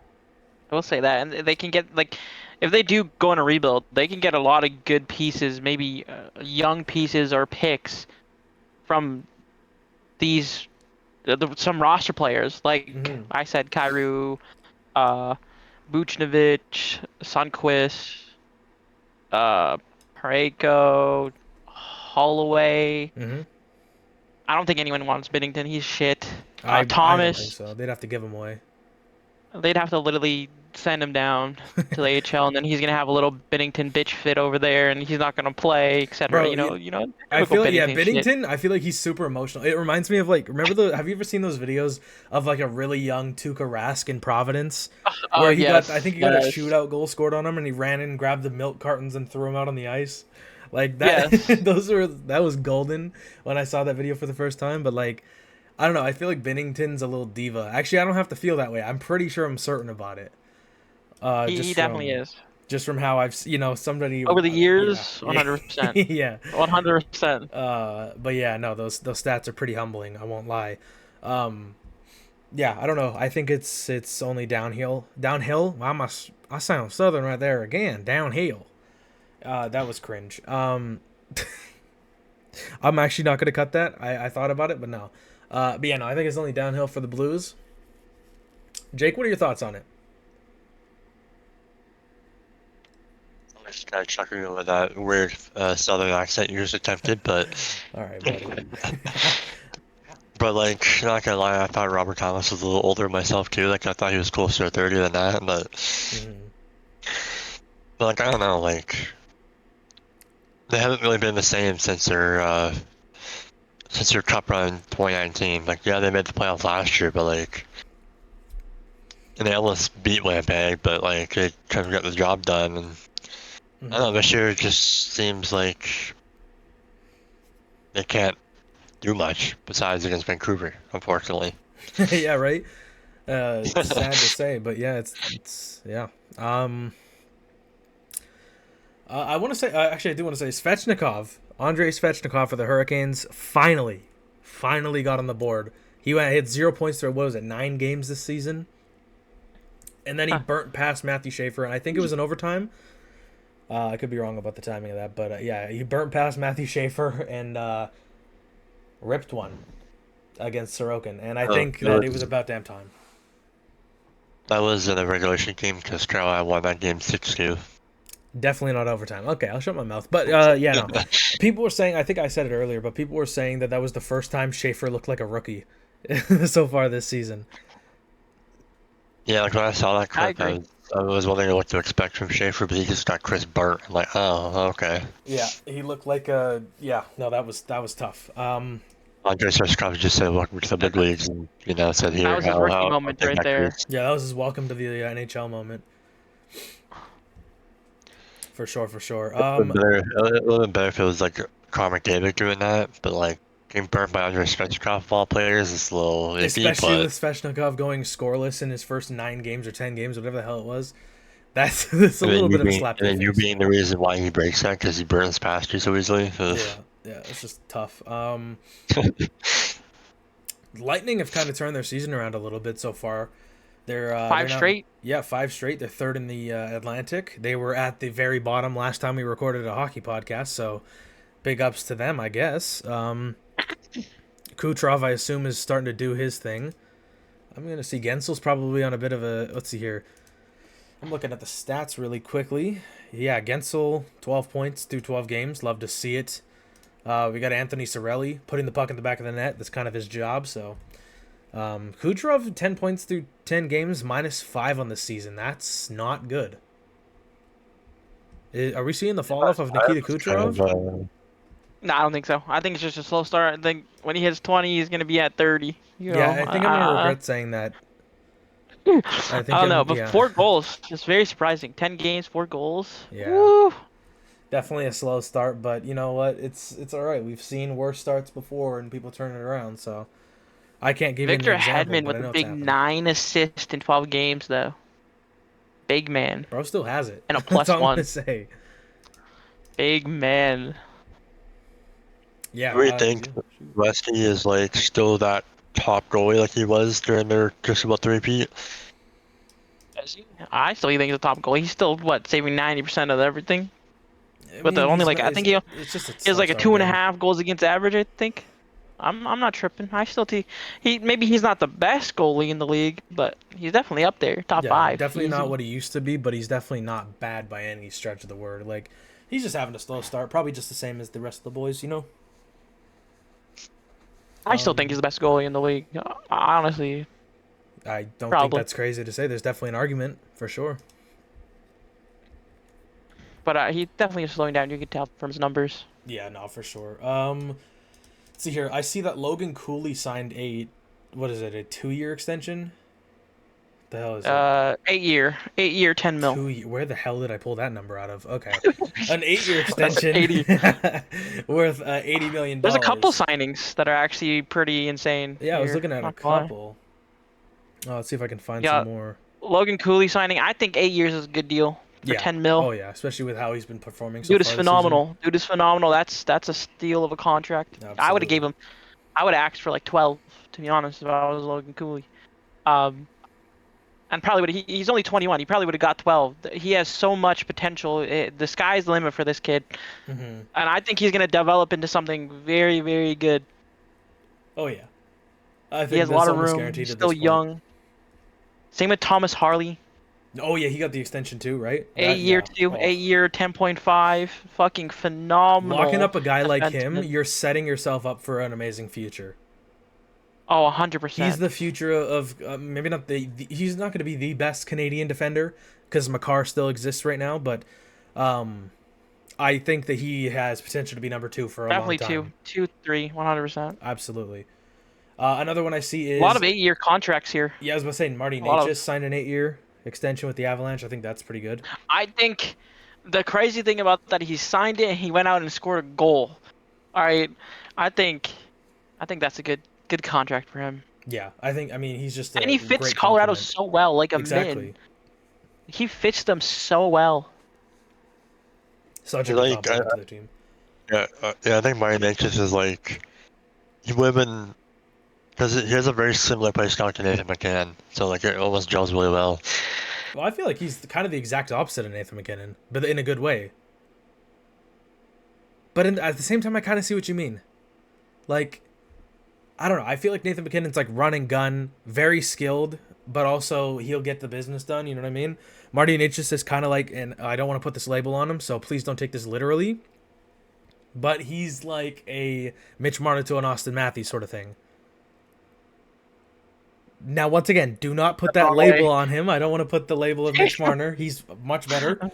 I will say that, and they can get like, if they do go on a rebuild, they can get a lot of good pieces, maybe young pieces or picks from these some roster players. Like Mhm. I said, Kyrou, Buchnevich, Sundqvist, Parayko, Holloway. Mm-hmm. I don't think anyone wants Binnington. He's shit. I don't Thomas. think so. They'd have to give him away. They'd have to literally send him down to the AHL, and then he's gonna have a little Binnington bitch fit over there, and he's not gonna play, etc. Bro, You know. I feel like, shit. Binnington, I feel like he's super emotional. It reminds me of like, have you ever seen those videos of like a really young Tuukka Rask in Providence? Where he got a shootout goal scored on him and he ran in and grabbed the milk cartons and threw them out on the ice. Like that, Yes. that was golden when I saw that video for the first time. But like, I don't know, I feel like Binnington's a little diva. Actually, I don't have to feel that way. I'm pretty sure I'm certain about it. He definitely is. Just from how I've, somebody Over the years, yeah. 100%. Yeah. 100%. But yeah, no, those stats are pretty humbling. I won't lie. Yeah, I don't know. I think it's only downhill. Downhill. I sound southern right there again. Downhill. That was cringe. I'm actually not gonna cut that. I thought about it, but no. But yeah, no, I think it's only downhill for the Blues. Jake, what are your thoughts on it? I'm just kind of chuckling over that weird southern accent you just attempted, but All right, buddy. but like, not gonna lie, I thought Robert Thomas was a little older myself too. Like, I thought he was closer to 30 than that, but like, I don't know, like, they haven't really been the same since their cup run in 2019. Like, yeah, they made the playoffs last year, but like, and they almost beat Winnipeg, but like, they kind of got the job done. And I don't know, this year it just seems like they can't do much besides against Vancouver, unfortunately. Yeah, right. It's sad to say, but yeah, it's yeah. I want to say, actually, I do want to say Svechnikov, Andrei Svechnikov for the Hurricanes, finally got on the board. He had 0 points through, what was it, 9 games this season? And then he burnt past Matthew Schaefer, and I think it was in overtime. I could be wrong about the timing of that, but yeah, he burnt past Matthew Schaefer and ripped one against Sorokin, and I think that it was about damn time. That was in a regulation game because Carolina won that game 6-2. Definitely not overtime. Okay, I'll shut my mouth. But yeah, no. People were saying, I think I said it earlier, but people were saying that that was the first time Schaefer looked like a rookie so far this season. Yeah, like when I saw that I clip, agree. I was wondering what to expect from Schaefer, but he just got Chris Burt. I'm like, oh, okay. Yeah, he looked like a yeah. No, that was tough. Andre Sishkov just said, welcome to the big leagues, and, said That here was his rookie how moment big right that there. is. Yeah, that was his welcome to the NHL moment. For sure, for sure. It would have been better if it was like Connor McDavid doing that, but like getting burnt by Andre Svechnikov of all players is a little iffy, Especially but with Svechnikov going scoreless in his first 9 games or 10 games, whatever the hell it was. That's a little bit of a slap to the and then you face. being the reason why he breaks that because he burns past you so easily. Ugh. Yeah, it's just tough. Lightning have kind of turned their season around a little bit so far. They're Five now, straight. yeah, 5 straight. They're third in the Atlantic. They were at the very bottom last time we recorded a hockey podcast, so big ups to them, I guess. Kucherov, I assume, is starting to do his thing. I'm gonna see Gensel's probably on a bit of a. Let's see here. I'm looking at the stats really quickly. Yeah, Gensel, 12 points through 12 games. Love to see it. We got Anthony Cirelli putting the puck in the back of the net. That's kind of his job. So, Kucherov, 10 points through 10 games, -5 on the season. That's not good. Are we seeing the fall off of Nikita Kucherov? No, I don't think so. I think it's just a slow start. I think when he hits 20, he's gonna be at 30. Yeah, I think I'm gonna regret saying that. I don't know, but 4 goals is very surprising. 10 games, 4 goals. Yeah. Woo. Definitely a slow start, but you know what? It's all right. We've seen worse starts before, and people turn it around. So I can't give Victor you an example, Hedman but I with know a it's big happening. 9 assists in 12 games, though. Big man. Bro still has it. And a That's all I'm +1. gonna say. Big man. Yeah. Do we think Westy is like still that top goalie like he was during their just about the repeat? I still think he's a top goalie. He's still saving 90% of everything. I But mean, only he's not- I think he it's just has like a slow start 2.5 goals against average. I think. I'm not tripping. I still think maybe he's not the best goalie in the league, but he's definitely up there, top Yeah, 5. definitely easy. not what he used to be, but he's definitely not bad by any stretch of the word. Like, he's just having a slow start, probably just the same as the rest of the boys, you know? I still think he's the best goalie in the league. Honestly, I don't think Probably. that's crazy to say. There's definitely an argument, for sure. but he definitely is slowing down. You can tell from his numbers. Yeah, no, for sure. Let's see here. I see that Logan Cooley signed a 2-year extension? The hell is it? 8 year, 10 mil. Where the hell did I pull that number out of? Okay, an 8-year extension 80. worth $80 million. There's a couple signings that are actually pretty insane. Yeah, I was here. looking at a Not gonna lie. couple. Oh, let's see if I can find Yeah. some more. Logan Cooley signing. I think 8 years is a good deal for 10 mil. Oh yeah, especially with how he's been performing so Dude far is this phenomenal. Dude is phenomenal. That's a steal of a contract. I would Absolutely. have gave him. I would have asked for like 12, to be honest, if I was Logan Cooley. And probably would. He's only 21. He probably would have got 12. He has so much potential. The sky's the limit for this kid, season. and I think he's gonna develop into something very, very good. Oh yeah, I think He has a that's lot of almost room. guaranteed He's at still this point. young. Same with Thomas Harley. Oh yeah, he got the extension too, right? 8 year yeah. too. 8 year, 10.5. Fucking phenomenal. Locking up a guy like him, defenseman. you're setting yourself up for an amazing future. Oh, 100%. He's the future of maybe not he's not going to be the best Canadian defender because Makar still exists right now, but I think that he has potential to be number 2 for a Definitely long time. 2, 3, 100%. Absolutely. Another one I see is A lot of 8 year contracts here. Yeah, I was about to say Marty a lot of- Necas signed an 8-year extension with the Avalanche. I think that's pretty good. I think the crazy thing about that, he signed it and he went out and scored a goal. All right, I think that's a good contract for him. Yeah, I mean he's just And he fits Colorado so well, like a exactly. mid. He fits them so well. Such a Like, good compliment to the team. Yeah, I think Marty Necas is like he would have been because he has a very similar play style to Nathan McKinnon, so like it almost gels really well. Well, I feel like he's kind of the exact opposite of Nathan McKinnon, but in a good way. But at the same time, I kind of see what you mean. Like, I don't know. I feel like Nathan McKinnon's like run and gun, very skilled, but also he'll get the business done. You know what I mean? Marty Necas is kind of like, and I don't want to put this label on him, so please don't take this literally. But he's like a Mitch Marner to an Austin Matthews sort of thing. Now, once again, do not put that label on him. I don't want to put the label of Mitch Marner. He's much better.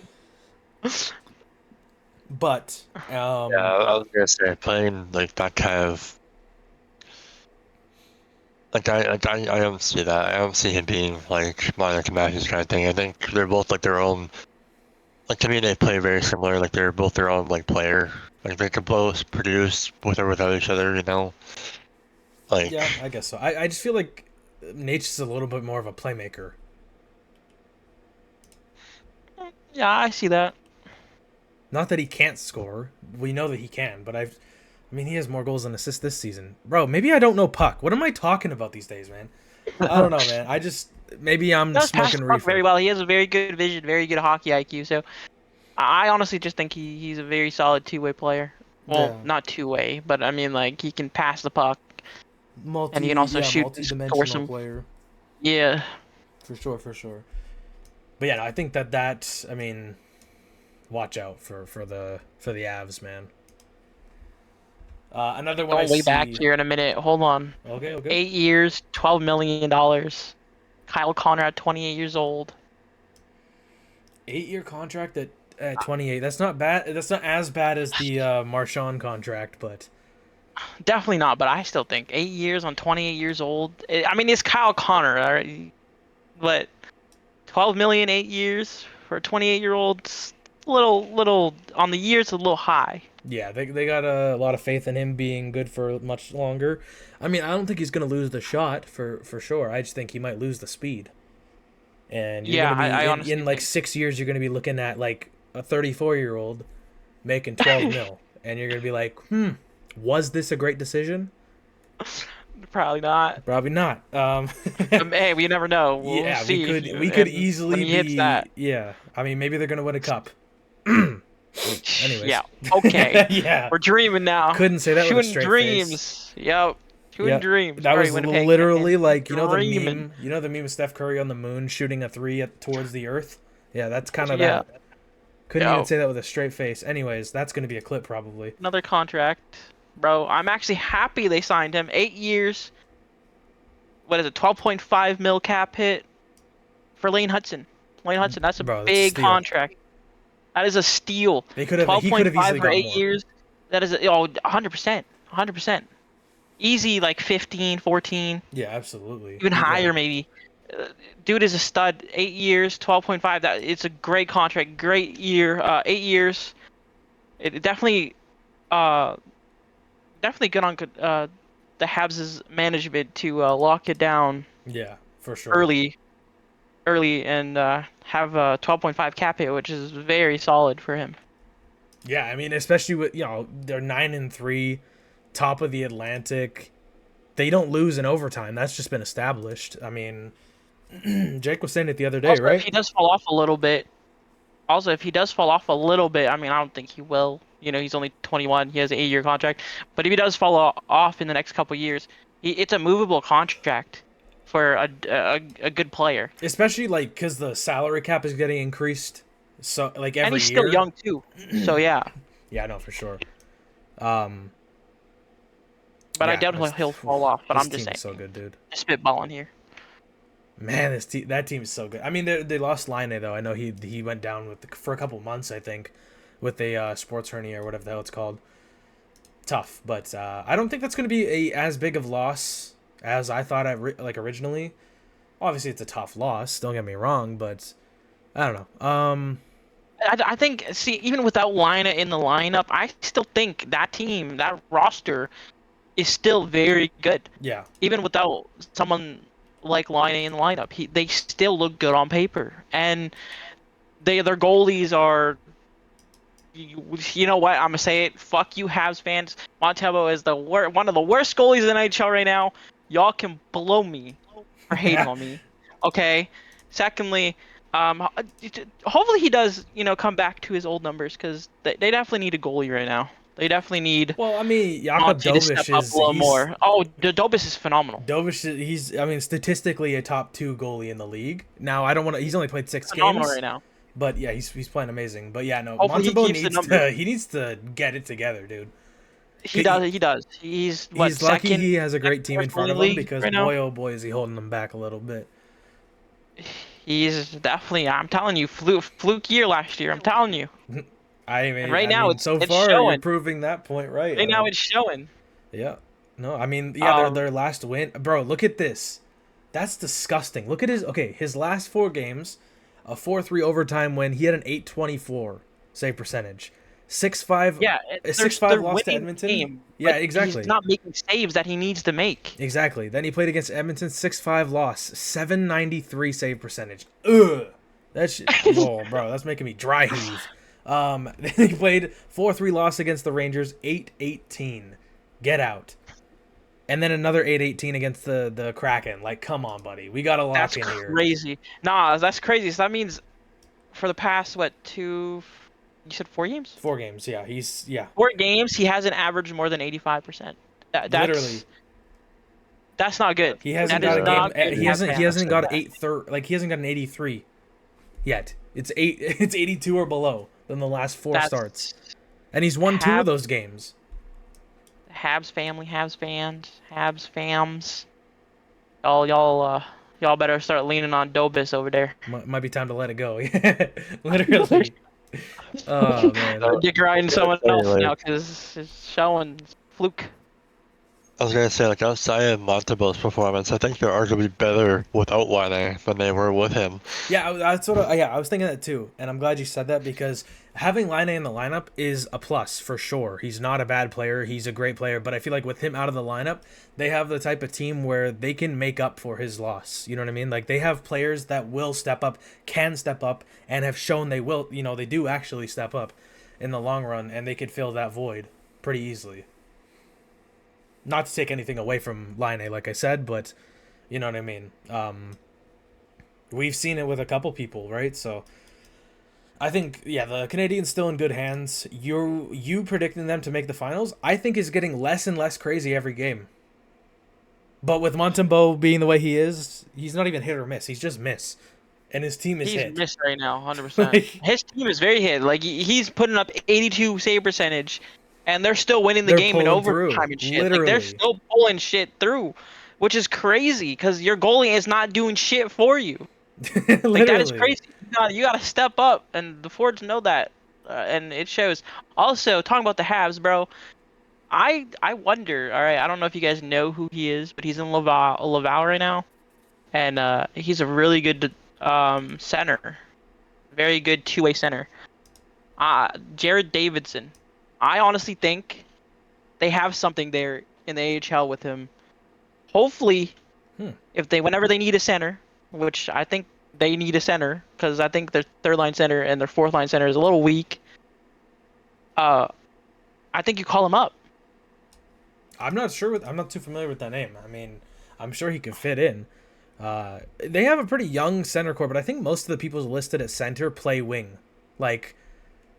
But yeah, I was gonna say playing like that kind of I don't see that. I don't see him being like Monica Matthews kind of thing. I think they're both like their own. Like to me, they play very similar. Like they're both their own like player. Like they can both produce with or without each other. You know. Like yeah, I guess so. I just feel like Nate's is a little bit more of a playmaker. Yeah, I see that. Not that he can't score. We know that he can, but I mean, he has more goals than assists this season. Bro, maybe I don't know puck. What am I talking about these days, man? I don't know, man. Maybe I'm smoking reefer. Very well. He has a very good vision, very good hockey IQ. So I honestly just think he's a very solid two-way player. Well, yeah. Not two-way, but I mean, like, he can pass the puck. And he can also shoot and score some. Player. Yeah. For sure. But yeah, I think that I mean, watch out for the Avs, man. Another one. Going way back here in a minute. Hold on. Okay. 8 years, $12 million. Kyle Connor at 28 years old. 8-year contract at 28. That's not bad. That's not as bad as the Marchand contract, but definitely not. But I still think 8 years on 28 years old. I mean, it's Kyle Connor, all right? But 12 million, 8 years for a 28-year-old. Little on the years, a little high. Yeah, they got a lot of faith in him being good for much longer. I mean, I don't think he's going to lose the shot for sure. I just think he might lose the speed. And in like 6 years, you're going to be looking at like a 34-year-old making 12 mil, and you're going to be like, was this a great decision? Probably not. Hey, we never know. We'll see. We could easily when he hits that. Yeah, I mean, maybe they're going to win a cup. Anyways. Yeah. Okay. Yeah. We're dreaming now. Couldn't say that with a straight dreams. face. Yep. Shooting dreams. That was literally like the meme. You know the meme of Steph Curry on the moon shooting a 3 towards the earth. Yeah, that's kind of that. Couldn't even say that with a straight face. Anyways, that's going to be a clip probably. Another contract, bro. I'm actually happy they signed him. 8 years. What is it? 12.5 mil cap hit for Lane Hudson. That's a big contract. That is a steal. He could have easily for 8 years. That is 100%. Easy, like 15, 14. Yeah, absolutely. Even higher, maybe. Dude is a stud. 8 years, 12.5. It's a great contract. Great year. 8 years. It definitely good on the Habs' management to lock it down. Yeah, for sure. Early and have a 12.5 cap hit, which is very solid for him. Yeah, I mean, especially with they're 9-3, top of the Atlantic. They don't lose in overtime. That's just been established. I mean, Jake was saying it the other day, right? If he does fall off a little bit, I mean, I don't think he will. He's only 21. He has an 8-year contract. But if he does fall off in the next couple years, it's a movable contract for a good player. Especially because the salary cap is getting increased, so every year. And he's still young too, so yeah. Yeah, no, for sure. But I doubt he'll fall off. But I'm just saying. So good, dude. Spitballing here. Man, that team is so good. I mean, they lost Line though. I know he went down for a couple months, I think, with a sports hernia or whatever the hell it's called. Tough, but I don't think that's going to be as big of loss as I thought originally. Obviously, it's a tough loss. Don't get me wrong, but I don't know. I think, even without Lina in the lineup, I still think that team, that roster, is still very good. Yeah. Even without someone like Lina in the lineup, they still look good on paper, and their goalies are. You know what? I'm gonna say it. Fuck you, Habs fans. Montembeault is one of the worst goalies in the NHL right now. Y'all can blow me for hating on me. Okay. Secondly, hopefully he does, come back to his old numbers, because they definitely need a goalie right now. They definitely need Well, I mean, Jakob Monty to step Dovish up is a little he's more. Oh, Dobis is phenomenal. He's I mean statistically a top 2 goalie in the league. Now I don't want to. He's only played 6 Phenomenal games, right now. but yeah, he's playing amazing. But yeah, no, Hopefully he Montembeau keeps the needs number. to he needs to get it together, dude. He does. He does. He's what, He's lucky second, he has a great team in worst front goalie of in the him league because right now. boy oh boy is he holding them back a little bit. He's definitely. I'm telling you, fluke year last year. I'm telling you. I mean, And right now it's so it's far you're showing. proving that point right. Right now it's showing. Yeah. No, I mean, yeah, Um, their last win, bro. Look at this. That's disgusting. Look at his last 4 games, a 4-3 overtime win. He had an 824 save percentage, 6-5. Yeah, A 6-5 loss to Edmonton. Game, Yeah, but exactly. He's not making saves that he needs to make. Exactly. Then he played against Edmonton, 6-5 loss, 793 save percentage. Ugh. That's oh, bro, that's making me dry heave. Then he played 4-3 loss against the Rangers, 8-18. Get out. And then another 8-18 against the Kraken. Like, come on, buddy. We got to lock That's in here. crazy. Nah, that's crazy. So that means for the past what 2? You said 4 games? 4 games, yeah. He's 4 games. He hasn't averaged more than 85%. That's literally. That's not good. He hasn't That got is a game. not good. He hasn't got that. 8-3. Like he hasn't got an 83 yet. It's 8. It's 82 or below than the last 4 That's- starts, and he's won 2 of those games. Habs family, Habs fans, Habs fams. Y'all better start leaning on Dobis over there. Might be time to let it go. Literally. Oh man. Dick riding someone else Anyway. now because it's showing fluke. I was gonna say, like, outside of Montembeau's performance, I think they're arguably better without Laine than they were with him. Yeah, that's what. I was thinking that too, and I'm glad you said that because having Laine in the lineup is a plus for sure. He's not a bad player; he's a great player. But I feel like with him out of the lineup, they have the type of team where they can make up for his loss. You know what I mean? Like they have players that will step up, can step up, and have shown they will. You know, they do actually step up in the long run, and they could fill that void pretty easily. Not to take anything away from Laine, like I said, but you know what I mean. We've seen it with a couple people, right? So I think, yeah, the Canadians still in good hands. You predicting them to make the finals, I think, is getting less and less crazy every game. But with Montembeau being the way he is, he's not even hit or miss. He's just miss. And his team is He's hit. missed right now, 100%. Like- His team is very hit. Like he's putting up 82 save percentage, and they're still winning the They're game in pulling through, overtime and shit. Like literally. they're still pulling shit through, which is crazy because your goalie is not doing shit for you. Like that is crazy. You gotta step up, and the Fords know that, and it shows. Also, talking about the Habs, bro. I wonder. All right, I don't know if you guys know who he is, but he's in Laval right now, and he's a really good center, very good two-way center. Jared Davidson. I honestly think they have something there in the AHL with him. Hopefully, whenever they need a center, which I think they need a center because I think their third line center and their fourth line center is a little weak. I think you call him up. I'm not too familiar with that name. I mean, I'm sure he could fit in. They have a pretty young center core, but I think most of the people listed at center play wing. Like,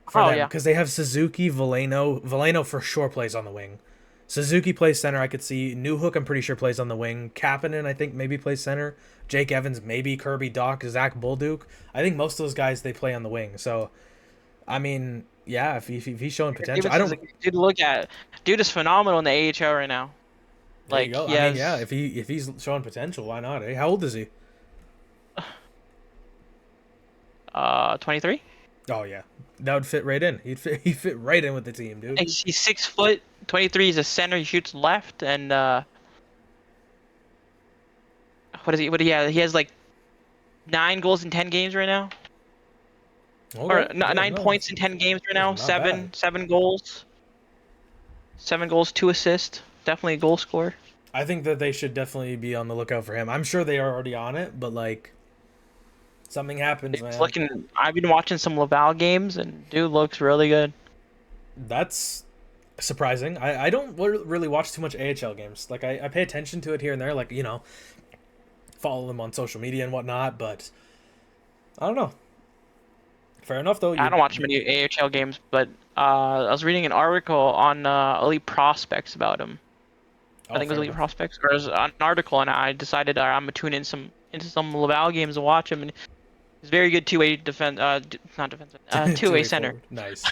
for them. Yeah. Because they have Suzuki, Veleno. Veleno for sure plays on the wing. Suzuki plays center, I could see. Newhook, I'm pretty sure, plays on the wing. Kapanen, I think, maybe plays center. Jake Evans, maybe. Kirby Doc, Zach Bolduc. I think most of those guys, they play on the wing. So, I mean, yeah, if he's showing potential. I don't. Dude, look at dude is phenomenal in the AHL right now. There Like, you go. he I mean, has- yeah, if he's showing potential, why not? Eh? How old is he? 23. Oh yeah, that would fit right in. He'd fit right in with the team, dude. He's 6 foot. 23. He's a center. He shoots left, and what is he? What? Yeah, he has like 9 goals in 10 games right now. Or Okay. Yeah, 9 no. points in 10 games right now. Not bad. Seven goals. 7 goals, 2 assists. Definitely a goal scorer. I think that they should definitely be on the lookout for him. I'm sure they are already on it, but like something happens, man. It's looking. I've been watching some Laval games, and dude looks really good. That's surprising. I don't really watch too much AHL games. Like I pay attention to it here and there, like, you know, follow them on social media and whatnot, but I don't know. Fair enough, though. I don't watch many AHL games, but I was reading an article on Elite Prospects about him. I think it was Elite Prospects, or it was an article, and I decided I'm gonna tune in into some Laval games and watch him. And he's very good two-way defense, not defensive, two-way center. Forward. Nice.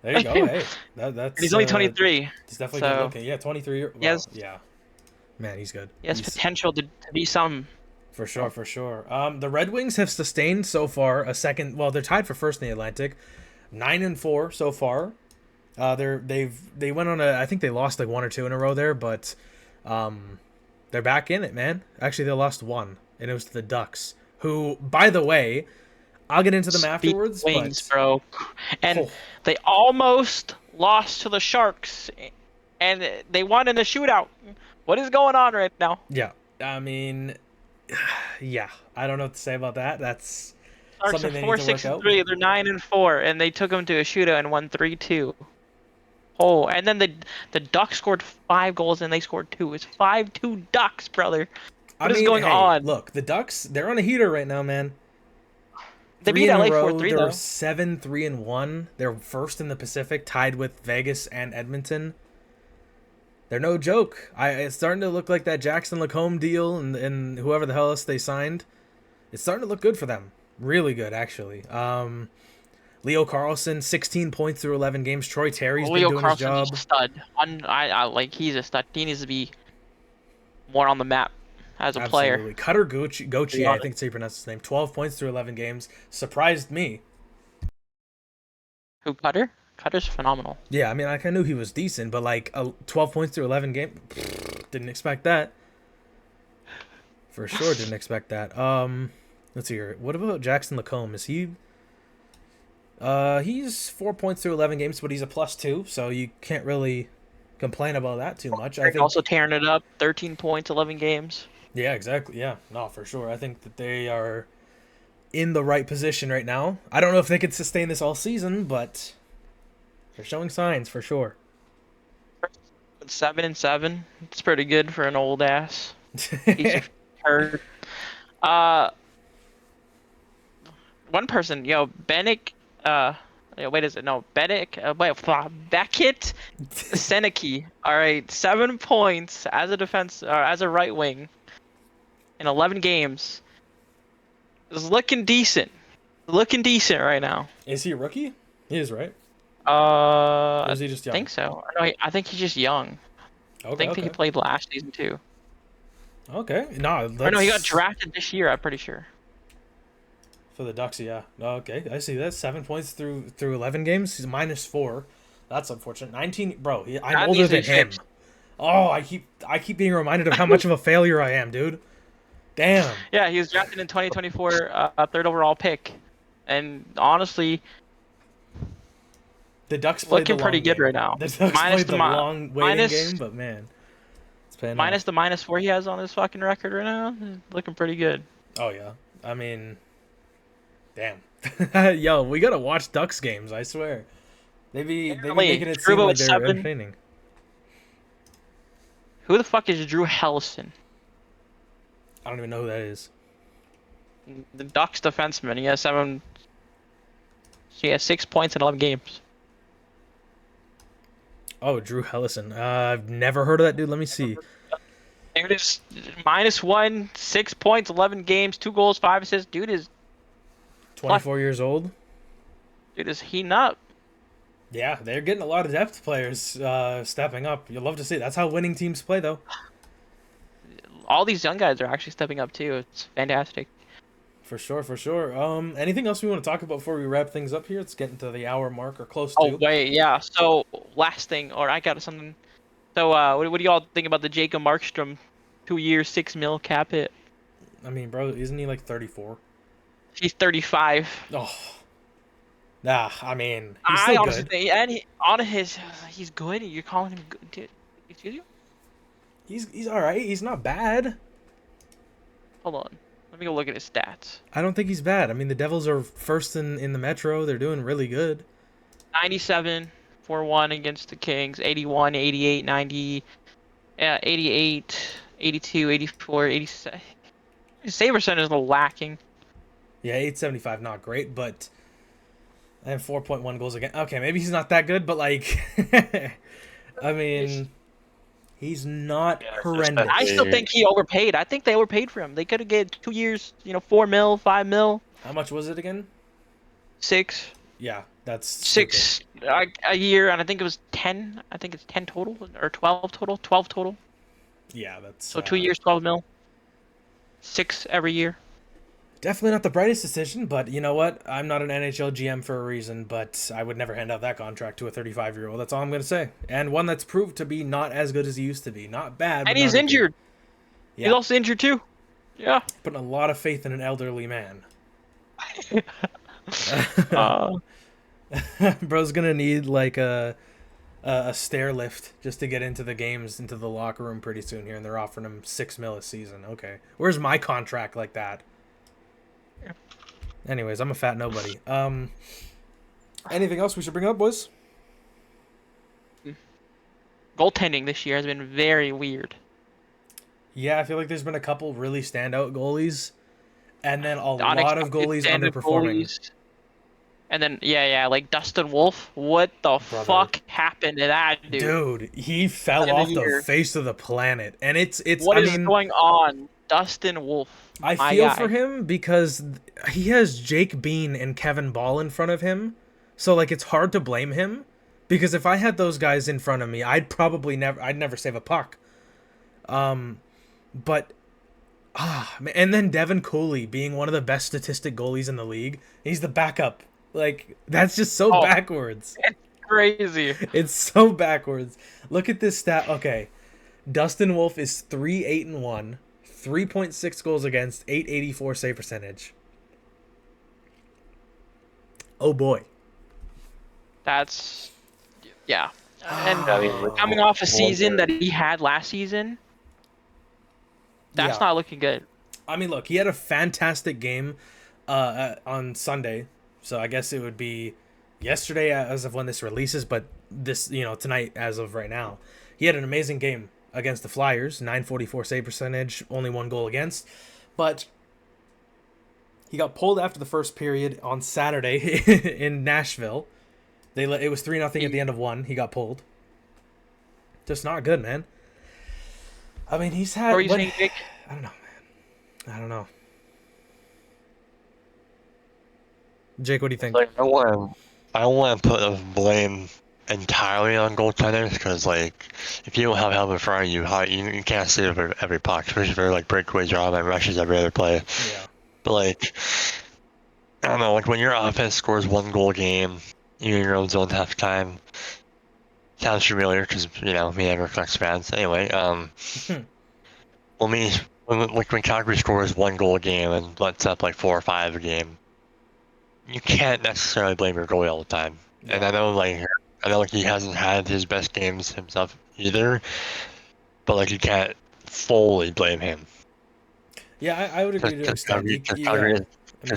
There you go. Hey, that's. He's only 23. He's definitely good looking. Yeah, 23. Well, yes. Yeah. Man, he's good. He has potential to be some. For sure, for sure. The Red Wings have sustained so far a second. Well, they're tied for first in the Atlantic, 9-4 so far. They went on I think they lost like 1 or 2 in a row there, but they're back in it, man. Actually, they lost 1, and it was to the Ducks, who, by the way, I'll get into them afterwards. Wings, bro, and they almost lost to the Sharks, and they won in a shootout. What is going on right now? Yeah, I mean, yeah, I don't know what to say about that. That's Sharks are 4-6-3. They're 9-4, and they took them to a shootout and won 3-2. Oh, and then the Ducks scored 5 goals and they scored 2. It's 5-2 Ducks, brother. What is going on? Look, the Ducks, they're on a heater right now, man. They beat LA 4-3 They're though. 7-3-1. They're first in the Pacific, tied with Vegas and Edmonton. They're no joke. It's starting to look like that Jackson Lacombe deal and whoever the hell else they signed. It's starting to look good for them. Really good, actually. Leo Carlsson, 16 points through 11 games. Troy Terry's been doing his job. Is a stud. He's a stud. He needs to be more on the map as a player. Cutter Gauthier, I think that's how you pronounce his name. 12 points through 11 games. Surprised me. Who, Cutter? Cutter's phenomenal. Yeah, I mean, I knew he was decent, but like 12 points through 11 games, didn't expect that. For sure, didn't expect that. Let's see here. What about Jackson Lacombe? Is he? He's 4 points through 11 games, but he's a +2, so you can't really complain about that too much. I think also tearing it up, 13 points, 11 games. Yeah, exactly. Yeah, no, for sure. I think that they are in the right position right now. I don't know if they could sustain this all season, but they're showing signs for sure. 7-7. It's pretty good for an old ass. Heard. One person, Beckett. Beckett Seneki. All right, 7 points as a defense or as a right wing in 11 games. Is looking decent. Looking decent right now. Is he a rookie? He is, right? Or is he just young? I think so. No, I think he's just young. Okay, I think he played last season too. Okay. No, he got drafted this year, I'm pretty sure. For the Ducks, yeah. Okay, I see that. 7 points through 11 games. He's -4. That's unfortunate. 19, bro. I'm older than him. Oh, I keep being reminded of how much of a failure I am, dude. Damn. Yeah, he was drafted in 2024, a 3rd overall pick, and honestly, the Ducks played looking pretty good right now. The Ducks played the long waiting game, but man, it's paying minus the -4 he has on his fucking record right now. Looking pretty good. Oh yeah, I mean, damn. Yo, we gotta watch Ducks games. I swear, they be making it seem like they're entertaining. Who the fuck is Drew Helleson? I don't even know who that is. The Ducks defenseman. He has 6 points in 11 games. Oh, Drew Helleson. I've never heard of that dude. Let me see. Dude is -1, 6 points, 11 games, 2 goals, 5 assists. Dude is 24 years old. Dude is heating up. Yeah, they're getting a lot of depth players stepping up. You'll love to see it. That's how winning teams play, though. All these young guys are actually stepping up too. It's fantastic. For sure, for sure. Anything else we want to talk about before we wrap things up here? It's getting to the hour mark or close to. Oh wait, yeah. So last thing, or I got something. So what do y'all think about the Jacob Markstrom 2 years, $6 million cap hit? I mean, bro, isn't he like 34? He's 35. Oh. Nah, I mean, he's still honestly good. think, and he's good. You're calling him good, dude? Excuse you? He's all right. He's not bad. Hold on. Let me go look at his stats. I don't think he's bad. I mean, the Devils are first in the Metro. They're doing really good. 97, 4-1 against the Kings. 81, 88, 90, 88, 82, 84, 87. His save percentage is a little lacking. Yeah, 875, not great, but And 4.1 goals again. Okay, maybe he's not that good, but like, I mean, he's not Yeah, horrendous. I still think he overpaid. I think they overpaid for him. They could have get 2 years, 4 mil, 5 mil, How much was it again? 6, Yeah, that's stupid. 6 a year, and I think it was 10. I think it's 10 total or 12 total. 12 total. Yeah, that's So 2 years, 12 mil. 6 every year. definitely not the brightest decision. But you know what? I'm not an NHL GM for a reason. But I would never hand out that contract to a 35-year-old. That's all I'm gonna say. And one that's proved to be not as good as he used to be. Not bad. But And he's not as good. injured. Yeah, He's also injured too. Yeah. putting a lot of faith in an elderly man. Bro's gonna need like a stair lift just to get into the games, into the locker room pretty soon here, and they're offering him 6 mil a season. Okay, where's my contract like that? Anyways, I'm a fat nobody. Anything else we should bring up, boys? Goaltending this year has been very weird. Yeah, I feel like there's been a couple really standout goalies, and then a lot of Unexpected goalies standard underperforming. goalies. And then like Dustin Wolf. What the Brother. fuck happened to that dude? Dude, he fell End of off the the year. face of the planet, and it's. What I is mean, going on, Dustin Wolf? I my feel guy. for him because he has Jake Bean and Kevin Ball in front of him. So like it's hard to blame him because if I had those guys in front of me, I'd never save a puck. But and then Devin Cooley being one of the best statistic goalies in the league. He's the backup. Like that's just so Oh. backwards. Crazy. It's so backwards. Look at this stat. Okay. Dustin Wolf is 3-8-1. 3.6 goals against, 884 save percentage. Oh boy. That's yeah. And I mean, coming off a season that he had last season, that's Yeah. not looking good. I mean, look, he had a fantastic game on Sunday. So I guess it would be yesterday as of when this releases, but this, tonight as of right now. He had an amazing game against the Flyers, 944 save percentage, only 1 goal against. But he got pulled after the first period on Saturday in Nashville. It was 3-0 at the end of 1. He got pulled. Just not good, man. I mean, he's had. What were you saying, Jake? I don't know, man. I don't know. Jake, what do you think? Like, I don't want to put the blame entirely on goaltenders because, like, if you don't have help in front of you, you can't save every puck, especially for like breakaway job and rushes every other play. Yeah. But like, I don't know, like when your offense scores 1 goal a game, you're in your own zone half time. Sounds familiar because me and we're Canucks fans. Anyway, when Calgary scores 1 goal a game and lets up like 4 or 5 a game, you can't necessarily blame your goalie all the time. And I know he hasn't had his best games himself either, but like you can't fully blame him. Yeah, I would agree to an extent.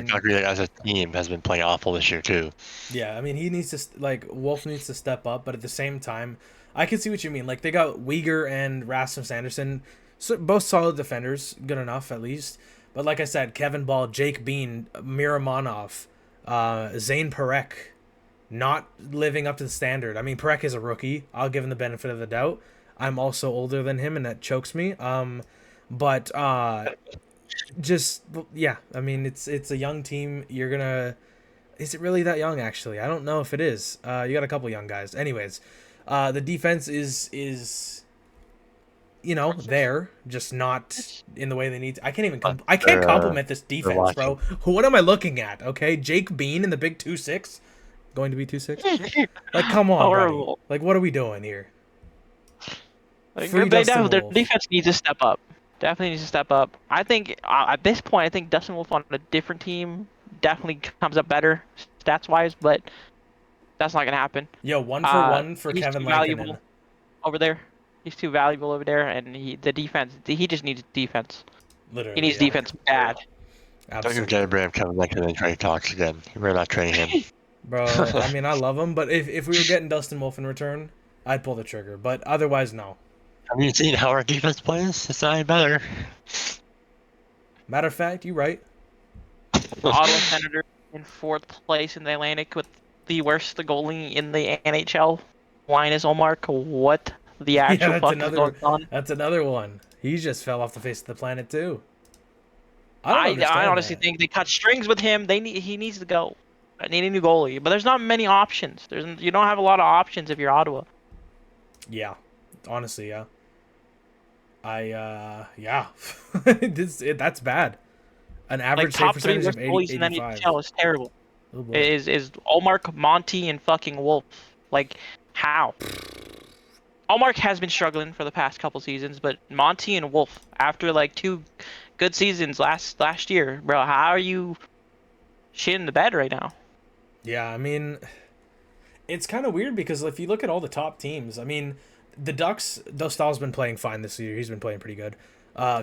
Calgary as a team has been playing awful this year too. Yeah, I mean, he needs to Wolf needs to step up, but at the same time, I can see what you mean. Like they got Uyghur and Rasmus Anderson, so both solid defenders, good enough at least. But like I said, Kevin Ball, Jake Bean, Miramonov, Zane Parekh, not living up to the standard. I mean, Parekh is a rookie. I'll give him the benefit of the doubt. I'm also older than him, and that chokes me. But just yeah, I mean, it's a young team. You're gonna. Is it really that young? Actually, I don't know if it is. You got a couple young guys. Anyways, the defense is there, just not in the way they need to. I can't even. I can't compliment this defense, bro. What am I looking at? Okay, Jake Bean in the big 2-6, going to be 2-6. Like, come on, Horrible. buddy. Like, what are we doing here? Like, Free their Dustin their Wolf. defense needs to step up. Definitely needs to step up. I think at this point, I think Dustin Wolf on a different team definitely comes up better stats wise, but that's not gonna happen. Yo, 1-for-1 for he's Kevin too valuable Lankinen. over there. He's too valuable over there, and the defense. He just needs defense. Literally, He needs yeah. defense bad. Don't Absolutely. you dare bring Kevin Lincoln and Trey talks again. We're not trading him. Bro, I mean, I love him, but if we were getting Dustin Wolf in return, I'd pull the trigger. But otherwise, no. Have you seen how our defense plays? It's not any better. Matter of fact, you're right. Ottawa Senators in 4th place in the Atlantic with the worst goalie in the NHL. Linus Ullmark. What the actual fuck is going on? That's another one. He just fell off the face of the planet too. I don't I understand honestly that. think they cut strings with him. He needs to go. I need a new goalie, but there's not many options. You don't have a lot of options if you're Ottawa. Yeah, honestly, yeah. Yeah, that's bad. An average save Top three percentage worst of goalies in the 85. NHL is terrible. Oh boy. Is Ullmark, Monty, and fucking Wolf. Like, how? Ullmark has been struggling for the past couple seasons, but Monty and Wolf, after like 2 good seasons last year, bro, how are you shitting the bed right now? Yeah, I mean, it's kind of weird because if you look at all the top teams, I mean, the Ducks, Dostal's been playing fine this year. He's been playing pretty good.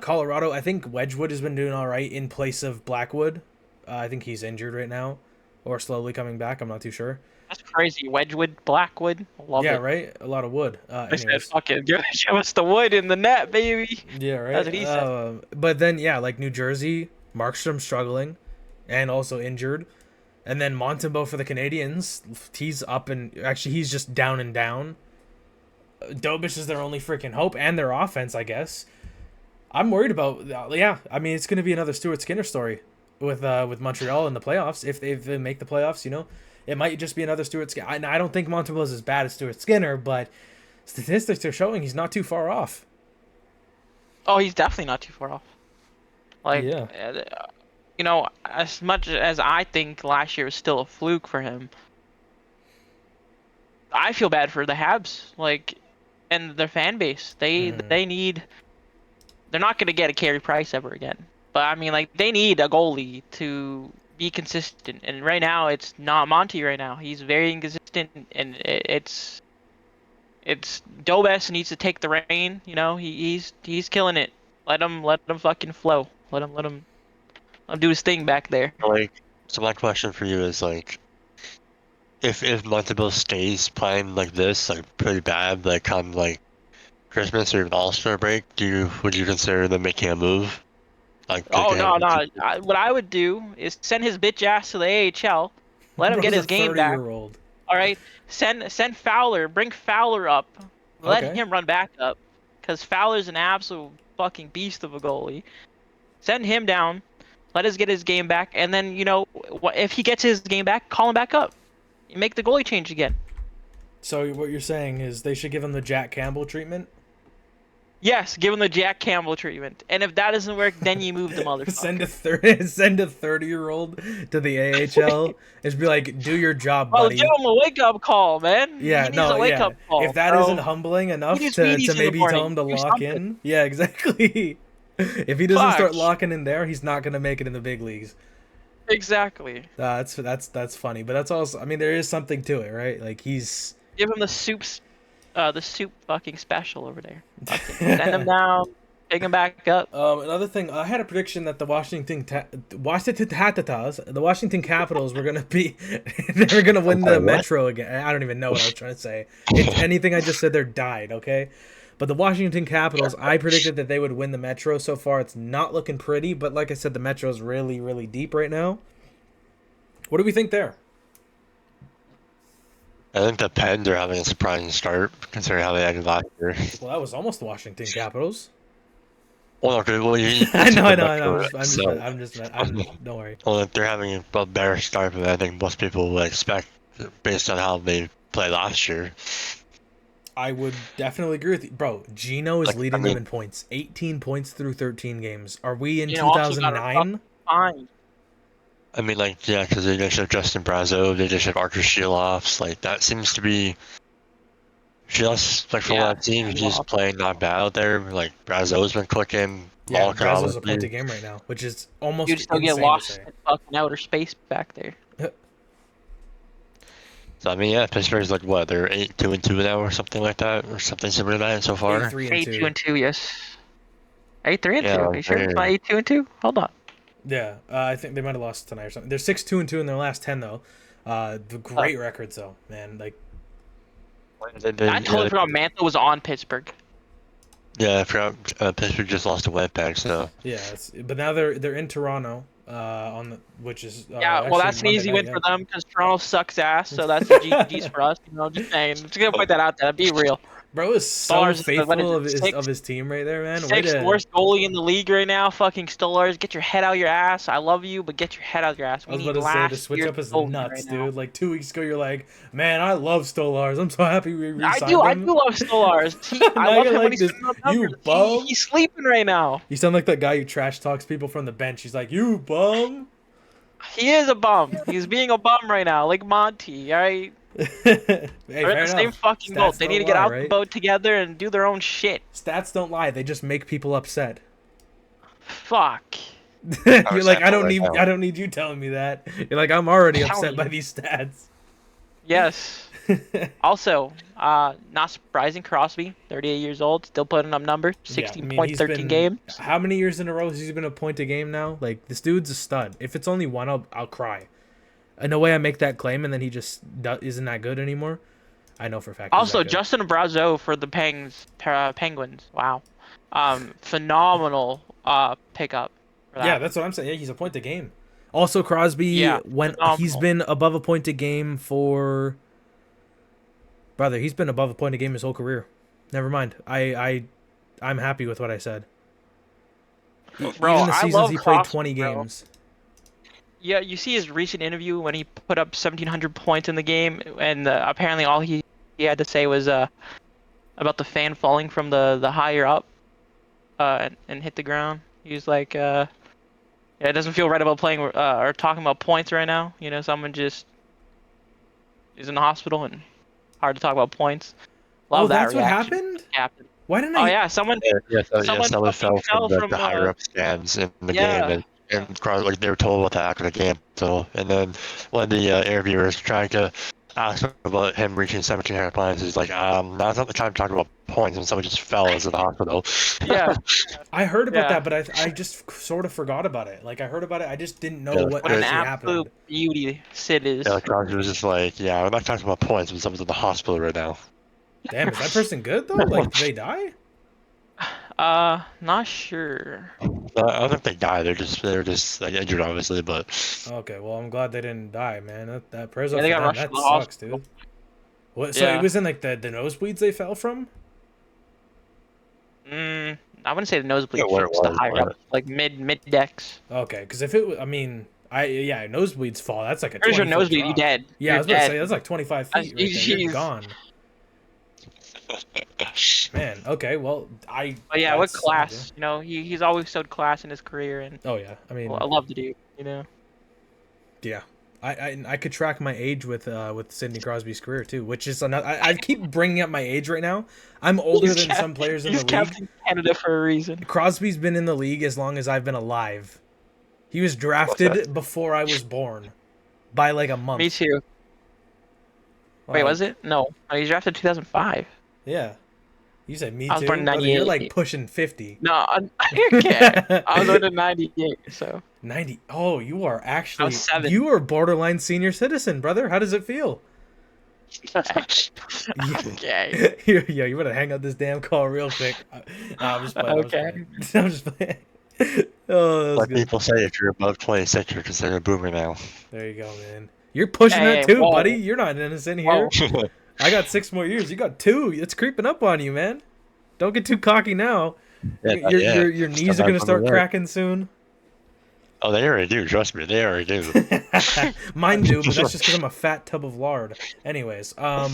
Colorado, I think Wedgwood has been doing all right in place of Blackwood. I think he's injured right now or slowly coming back. I'm not too sure. That's crazy. Wedgwood, Blackwood, love Yeah, it. right? A lot of wood. I said, Anyways. fucking show us the wood in the net, baby. Yeah, right. That's what he said. But then, yeah, like New Jersey, Markstrom struggling and also injured. And then Montembeault for the Canadians, he's up and actually he's just down and down. Dobish is their only freaking hope and their offense, I guess. I'm worried about, yeah, I mean, it's going to be another Stuart Skinner story with Montreal in the playoffs. If they make the playoffs, you know, it might just be another Stuart Skinner. I don't think Montembeault is as bad as Stuart Skinner, but statistics are showing he's not too far off. Oh, he's definitely not too far off. Like, Yeah. you know, as much as I think last year was still a fluke for him, I feel bad for the Habs, like, and their fan base. They need. They're not gonna get a Carey Price ever again. But I mean, like, they need a goalie to be consistent, and right now it's not Monty. Right now he's very inconsistent, and it's Dobes needs to take the reign. You know, he's killing it. Let him fucking flow. Let him do his thing back there. Like, so my question for you is like, if Montembeault stays playing like this, like pretty bad, like come like Christmas or All-Star break, would you consider them making a move? Like, Oh picking no, up- no! What I would do is send his bitch ass to the AHL. Let him get Bro's his a game back. 30-year-old. All right, send Fowler. Bring Fowler up. Let Okay. him run back up, because Fowler's an absolute fucking beast of a goalie. Send him down. Let us get his game back, and then, you know, if he gets his game back, call him back up. You make the goalie change again. So what you're saying is they should give him the Jack Campbell treatment? Yes, give him the Jack Campbell treatment. And if that doesn't work, then you move the motherfucker. Send a 30-year-old to the AHL and just be like, do your job, Well, buddy. give him a wake-up call, man. Yeah, he needs no, a wake-up call. If that bro. not humbling enough He needs to Wheaties in the maybe tell him to morning. Do lock something. in, yeah, exactly. If he doesn't start Fuck. locking in there, he's not gonna make it in the big leagues. Exactly. That's funny, but that's also, I mean, there is something to it, right? Like he's Give him the soup fucking special over there. Fucking send him down, pick him back up. Another thing, I had a prediction that the Washington Capitals were gonna be, they were gonna win the What? Metro again. I don't even know what I was trying to say. Anything I just said there died. Okay, but the Washington Capitals, I predicted that they would win the Metro. So far, it's not looking pretty. But like I said, the Metro is really, really deep right now. What do we think there? I think the Pens are having a surprising start considering how they ended last year. Well, that was almost the Washington Capitals. Well, okay, well, you I know. so- I'm just. Don't worry. Well, if they're having a better start than I think most people would expect based on how they played last year. I would definitely agree with you. Bro, Gino is Like, leading I mean- them in points. 18 points through 13 games. Are we in Gino also got a 2009? Fine. I mean, like, yeah, because they just have Justin Brazeau, they just have Arthur Sheeloffs. Like, that seems to be just, like, from Yeah, what I've seen, he's Sheeloff. playing not bad out there. Like, Brazeau's been clicking. Yeah, Malkin, Brazo's a obviously. point a game right now, which is almost You just don't insane get to lost say. in fucking outer space back there. So, I mean, yeah, Pittsburgh's like, what, they're 8-2-2 now or something like that? Or something similar to that so far? 8-3-2. 8-2-2, yes. 8-3-2. Yeah, Are you sure it's not very- 8-2-2? Hold on. Yeah, I think they might have lost tonight or something. They're 6-2-2 in their last 10 though. The great records though, man. Like, I totally forgot Mantha was on Pittsburgh. Yeah, I forgot Pittsburgh just lost to Winnipeg, so. yeah, but now they're in Toronto. on the which is Yeah, well, actually that's an Monday easy night, win for them because Toronto sucks ass, so that's the GG's for us. You know, just saying. Just gonna put that out there. Be real. Bro is so Stars, what faithful is it, of his team right there, man. Way sixth to worst goalie in the league right now. Fucking Stolarz, get your head out your ass. I love you, but get your head out your ass. I We was need about to say to last switch year's up his goalie nuts, right now. dude. Like 2 weeks ago, you're like, man, I love Stolarz. I'm so happy we I re-signed do him. love Stolarz. Now I love you're him when like he's this, putting up you numbers. bum. He's sleeping right now. You sound like that guy who trash talks people from the bench. He's like, you bum. He is a bum. He's being a bum right now, like Monty. All right, Hey, they're fair in the same enough. fucking Stats boat. They need to don't get lie, out right? the boat together and do their own shit. Stats don't lie. They just make people upset. Fuck. You're like, I don't right need now. I don't need you telling me that. You're like, I'm already Telling upset you. by these stats. Yes. Also, not surprising, Crosby, 38 years old, still putting up numbers, 16 I mean, points, he's 13 been- games. How many years in a row has he been a point a game now? Like, this dude's a stud. If it's only one, I'll cry. In a way, I make that claim, and then he just isn't that good anymore. I know for a fact. he's Also, that good. Justin Brazeau for the Penguins. Wow. Phenomenal pickup. For that. Yeah, that's what I'm saying. Yeah, he's a point a game. Also, Crosby Yeah, he's phenomenal. been above a point a game for. Brother, he's been above a point a game his whole career. Never mind. I'm happy with what I said. Bro, Even the I seasons love he played Crosby, 20 bro. games. Yeah, you see his recent interview when he put up 1,700 points in the game, and apparently all he had to say was about the fan falling from the higher up and hit the ground. He was like, yeah, it doesn't feel right about playing or talking about points right now. You know, someone just is in the hospital and hard to talk about points. Love Oh, that that's what reaction, happened? Captain. Why didn't Oh I? yeah, someone. Someone fucking fell fell from from, the higher up stands in the game, and like they were told what to act in the game. So, and then when the interviewers trying to ask him about him reaching 1,700 points, he's like, now's not the time to talk about points. And someone just fell into the hospital. Yeah, I heard about Yeah. that, but I just sort of forgot about it. Like, I heard about it, I just didn't know Yeah, what what an actually absolute happened. beauty Sid is. Yeah, Crosby was just like, yeah, we're not talking about points, but someone's in the hospital right now. Damn, is that person good, though? Like, did they die? Not sure. I don't think they died. They're just like injured, obviously, but Okay, well, I'm glad they didn't die, man. That prayers up Yeah, for they got them. rushed That to the sucks, hospital. dude. What? So Yeah. it was in, like, the nosebleeds they fell from? I wouldn't say the nosebleed. Yeah, where it It's the was, higher but- up, like mid decks. Okay, because if it was, I mean, nosebleeds fall. That's like a There's your 20-foot nosebleed. You drop. dead. Yeah, I You're was about to dead. say, that's like 25 That's- feet right there. You're jeez. gone. Man, okay, well, But yeah, what that's- class? You know, he's always showed class in his career, and Oh, yeah. I mean, well, I love the dude. You know. yeah. I could track my age with Sidney Crosby's career, too, which is another... I keep bringing up my age right now. I'm older than some players in the He's league. Captain Canada for a reason. Crosby's been in the league as long as I've been alive. He was drafted before I was born. By, like, a month. Me too. Wait, was it? No, he's drafted 2005. Yeah. You said me I was too? born in Brother, you're, like, 98. pushing 50. No, okay. I was born in '98, so 90. Oh, you are actually... was 7. You are borderline senior citizen, brother. How does it feel? okay. Yeah, you better hang up this damn call real quick. I'm just playing. Okay. I'm just playing. Oh, that was like good. people say, if you're above 26, you're considered a boomer now. There you go, man. You're pushing Hey, that too, whoa. buddy. You're not innocent here. Whoa. I got 6 more years. You got 2. It's creeping up on you, man. Don't get too cocky now. Your knees are gonna start cracking soon. Oh, they already do. Trust me, they already do. Mine do, but that's just because I'm a fat tub of lard. Anyways, it's a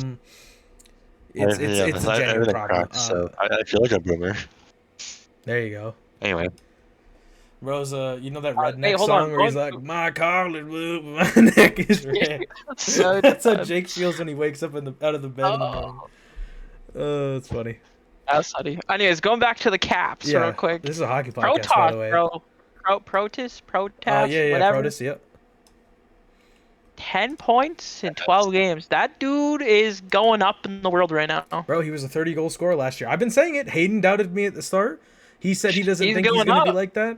genuine everything problem. cracks, so I feel like a boomer. There you go. Anyway, Rosa, you know that Hey, redneck hold song on, where he's going- like, "My collar, my neck is red." So That's how dumb. Jake feels when he wakes up out of the bed in the morning. Oh, that's funny. That's funny. Anyways, going back to the Caps Yeah, real quick. this is a hockey podcast, by the way. Protest, Yeah, whatever. Protus, yep. 10 points in 12 games. That dude is going up in the world right now. Bro, he was a 30-goal scorer last year. I've been saying it. Hayden doubted me at the start. He said he doesn't He's think he's going gonna be up. like that.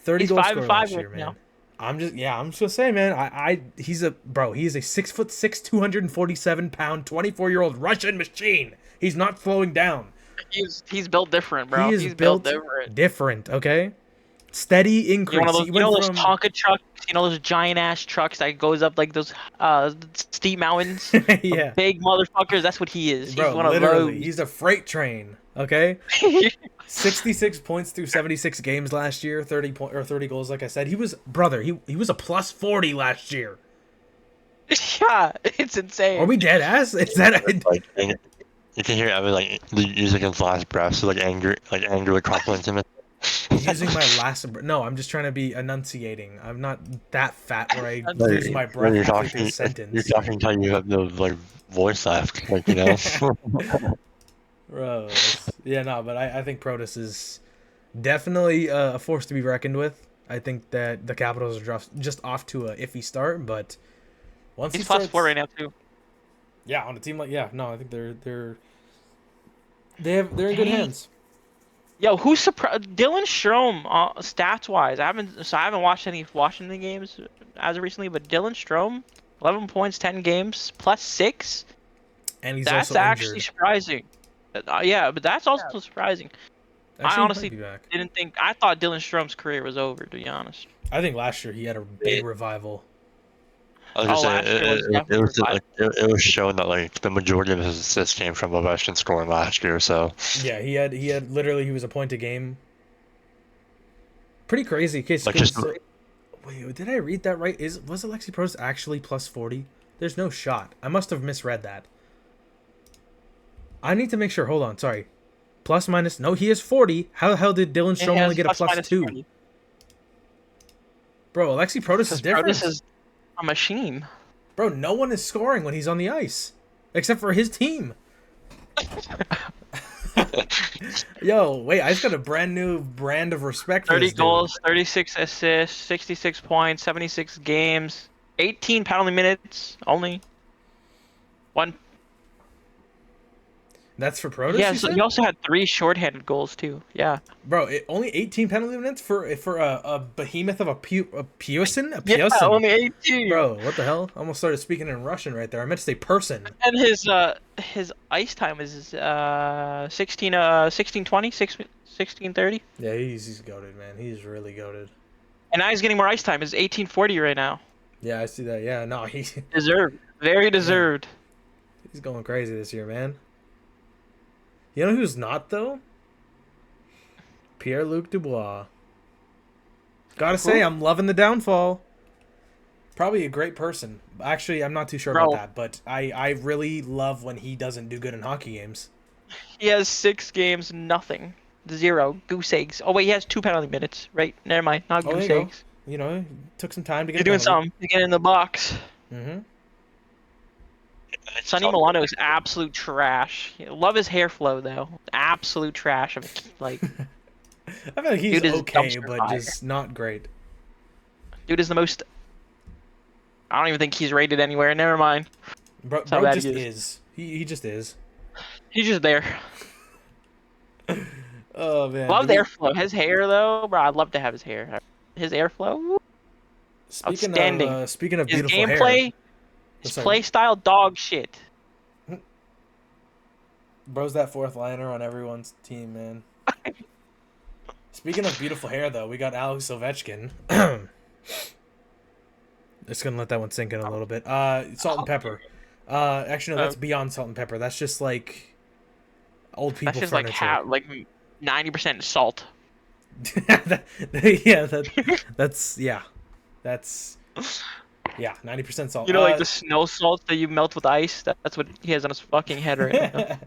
30-goal He's scorer 5-5 last year, right man. now. I'm just gonna say, man. He's a 6'6", 247-pound, 24-year-old Russian machine. He's not slowing down. He's built different, bro. He is He's built different. different, okay? Steady increase. You know those, He you know went those from Tonka trucks, you know those giant ass trucks that goes up like those steep mountains, yeah, big motherfuckers. That's what he is. He's bro. one of Literally, those. he's a freight train. Okay, 66 points through 76 games last year. 30 goals. Like I said, he was He was a plus 40 last year. Yeah, it's insane. Are we dead ass? Is that Like, and you can hear Evan like using his last breath, so like angrily complimenting him. using my last? No, I'm just trying to be enunciating. I'm not that fat where I Like, lose my breath When you're halfway talking, through a sentence. you're talking until you have no like voice left, like you know. Bro, yeah, no, but I think Protus is definitely a force to be reckoned with. I think that the Capitals are just off to a iffy start, but once he's he plus starts, 4 right now too. yeah, on a team like I think they're in good hands. Yo, who's surprised? Dylan Strome, stats wise, I haven't watched any Washington games as of recently, but Dylan Strome, 11 points, 10 games, plus 6. And he's That's also actually injured. surprising. Yeah, but that's also surprising. Actually, I he might honestly be back. didn't think. I thought Dylan Strome's career was over, to be honest. I think last year he had a big revival. I was just last year was saying, definitely it was shown that like the majority of his assists came from Ovechkin scoring last year. So Yeah, he had literally he was a point a game. Pretty crazy. Case like just wait, did I read that right? Was Alexi Prost actually plus 40? There's no shot. I must have misread that. I need to make sure. Hold on, sorry. Plus minus. No, he is 40. How the hell did Dylan He Strome has only get a plus minus 2? 40. Bro, Alexi Protas is different. This is a machine. Bro, no one is scoring when he's on the ice. Except for his team. Yo, wait, I just got a brand new brand of respect for 30 this dude. goals, 36 assists, 66 points, 76 games, 18 penalty minutes only. One. That's for Protas? Yeah, you so said? he also had 3 shorthanded goals too. Yeah. Bro, only 18 penalty minutes for a behemoth of a Pearson? A Yeah, Pearson? only 18. Bro, what the hell? I almost started speaking in Russian right there. I meant to say person. And his ice time is 1620, 1630. Yeah, he's goated, man. He's really goated. And now he's getting more ice time. It's 1840 right now. Yeah, I see that. Yeah, no, Deserved. Very deserved. he's going crazy this year, man. You know who's not, though? Pierre-Luc Dubois. Gotta say, I'm loving the downfall. Probably a great person. Actually, I'm not too sure about Bro. that, but I really love when he doesn't do good in hockey games. He has 6 games, nothing. 0. Goose eggs. Oh, wait, he has 2 penalty minutes. Right, never mind. Not Oh, there goose you go. eggs. You know, he took some time to get You're doing something. You get in the box. Mm-hmm. Sonny Milano is absolute trash. Love his hair flow, though. Absolute trash. Like, I feel like he's Dude is okay, dumpster but fire. just not great. dude is the most. I don't even think he's rated anywhere. Never mind. Bro, That's how bro bad just he is. He just is. He's just there. Oh man. Love do the we- airflow. His hair, though, bro. I'd love to have his hair. His airflow. Outstanding. Speaking of His beautiful gameplay. hair, His sorry. play style, dog shit. bro's that fourth liner on everyone's team, man. Speaking of beautiful hair, though, we got Alex Ovechkin. Just gonna let that one sink in a little bit. Salt and pepper. Actually, no, that's beyond salt and pepper. That's just like old people That's just furniture. like 90% salt. That's 90% salt. You know, like the snow salt that you melt with ice. That's what he has on his fucking head right now.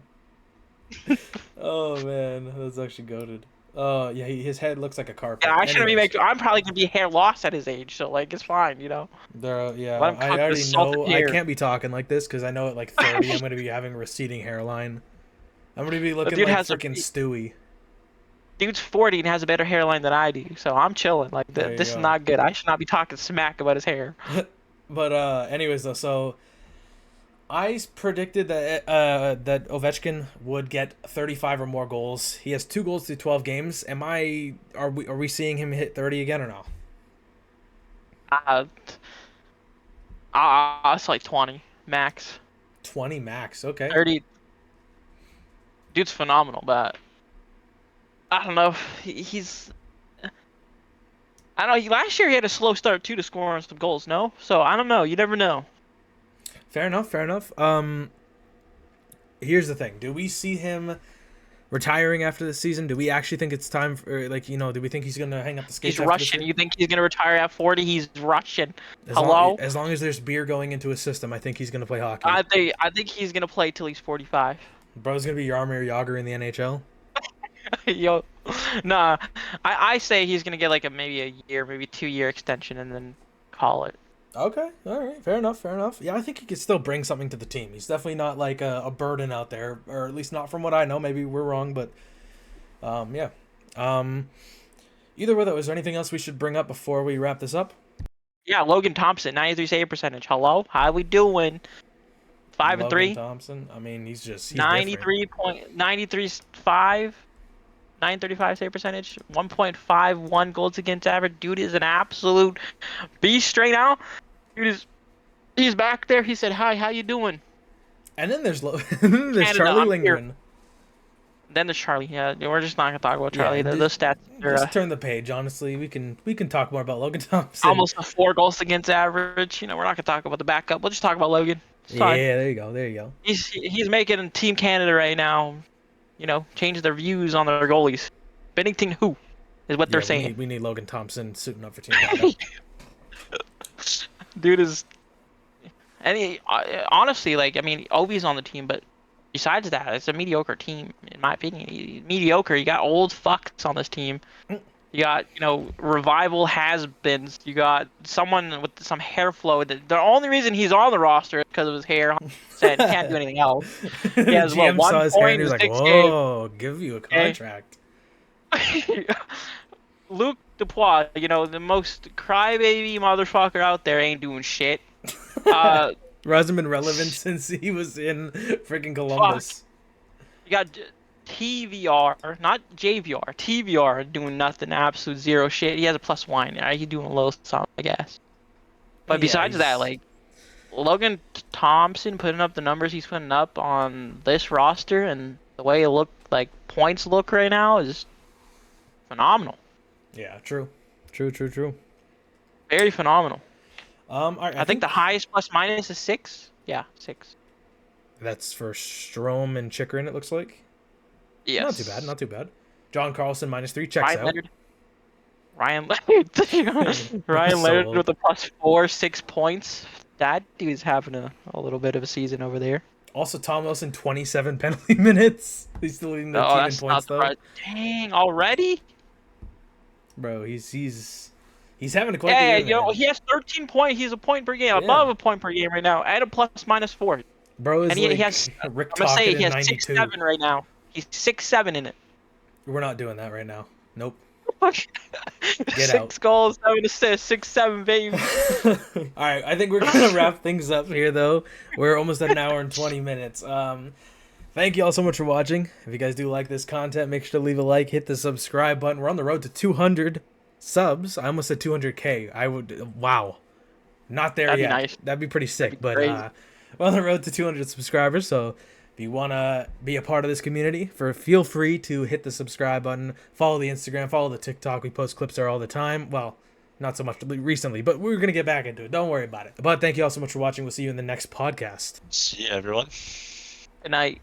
Oh man, that's actually goated. Oh yeah, his head looks like a carpet. Yeah, I shouldn't be Anyways, making. I'm probably gonna be hair loss at his age, so like it's fine, you know. yeah, Let him I cut the already salted know I hair. can't be talking like this because I know at like 30 I'm gonna be having a receding hairline. I'm gonna be looking dude like has a freaking be- Stewie. Dude's 40 and has a better hairline than I do, so I'm chilling. Like There you this is go. not good. I should not be talking smack about his hair. But anyways though, so I predicted that that Ovechkin would get 35 or more goals. He has 2 goals through 12 games. Are we seeing him hit 30 again or no? It's like 20 max. 20 max. Okay. 30. Dude's phenomenal, but I don't know. He's I don't know. Last year he had a slow start too to score some goals. No, so I don't know. You never know. Fair enough. Fair enough. Here's the thing: do we see him retiring after the season? Do we actually think it's time for, like, do we think he's gonna hang up the skates? He's Russian. You think he's gonna retire at 40? He's Russian. Hello. As long as there's beer going into his system, I think he's gonna play hockey. I think he's gonna play till he's 45. Bro's gonna be Jaromir Jagr in the NHL. Yo, nah. I say he's gonna get like maybe a year, maybe 2-year extension, and then call it. Okay, all right, fair enough, fair enough. Yeah, I think he could still bring something to the team. He's definitely not like a burden out there, or at least not from what I know. Maybe we're wrong, but yeah. Either way, though, is there anything else we should bring up before we wrap this up? Yeah, Logan Thompson, 93 save percentage. Hello, how we doing? 5 and 3. Thompson. I mean, he's 93.93.5. 935 save percentage, 1.51 goals against average. Dude is an absolute beast right now. He's back there. He said, "Hi, how you doing?" And then there's Charlie Lindgren. Then there's Charlie. Yeah, we're just not gonna talk about Charlie. Yeah, the stats. Just turn the page. Honestly, we can talk more about Logan Thompson. Almost a 4 goals against average. We're not gonna talk about the backup. We'll just talk about Logan. Yeah, there you go. There you go. He's making Team Canada right now. Change their views on their goalies. Bennington who is what they're saying. We need Logan Thompson suiting up for Team Canada. Dude is, and honestly, Ovi's on the team, but besides that, it's a mediocre team in my opinion. Mediocre. You got old fucks on this team. You got revival has-beens. You got someone with some hair flow. The only reason he's on the roster is because of his hair. Said he can't do anything else. He has GM saw his hair and he was like, "Whoa, games. give you a contract." Luke Dupois, the most crybaby motherfucker out there, ain't doing shit. Hasn't been relevant since he was in freaking Columbus. You got TVR, not JVR. TVR doing nothing, absolute zero shit. He has a +1. Yeah, he's doing a little something, I guess. But besides that, Logan Thompson putting up the numbers he's putting up on this roster and the way points look right now is phenomenal. Yeah, true. Very phenomenal. I think the highest ± is 6. Yeah, 6. That's for Strome and Chychrun, it looks like. Yes. Not too bad. John Carlson -3 checks out. Ryan Leonard. Ryan Leonard with a +4, 6 points. That dude's having a little bit of a season over there. Also, Tom Wilson, 27 penalty minutes. He's still leading the team in points, though. Dang, already? Bro, he's having a quite good year, man. He has 13 points. He's a point per game, above a point per game right now, at a +/-4. Bro is he has, Rick I'm gonna say he has 92. 6-7 right now. He's 6-7 in it. We're not doing that right now. Nope. Get out. 6 goals, 7 assists, 6-7, baby. All right, I think we're gonna wrap things up here, though. We're almost at an hour and 20 minutes. Thank you all so much for watching. If you guys do like this content, make sure to leave a like, hit the subscribe button. We're on the road to 200 subs. I almost said 200K. Wow. Not there That'd yet. Be nice. That'd be pretty sick. But we're on the road to 200 subscribers, so if you want to be a part of this community, feel free to hit the subscribe button, follow the Instagram, follow the TikTok. We post clips there all the time. Well, not so much recently, but we're going to get back into it. Don't worry about it. But thank you all so much for watching. We'll see you in the next podcast. See you, everyone. Good night.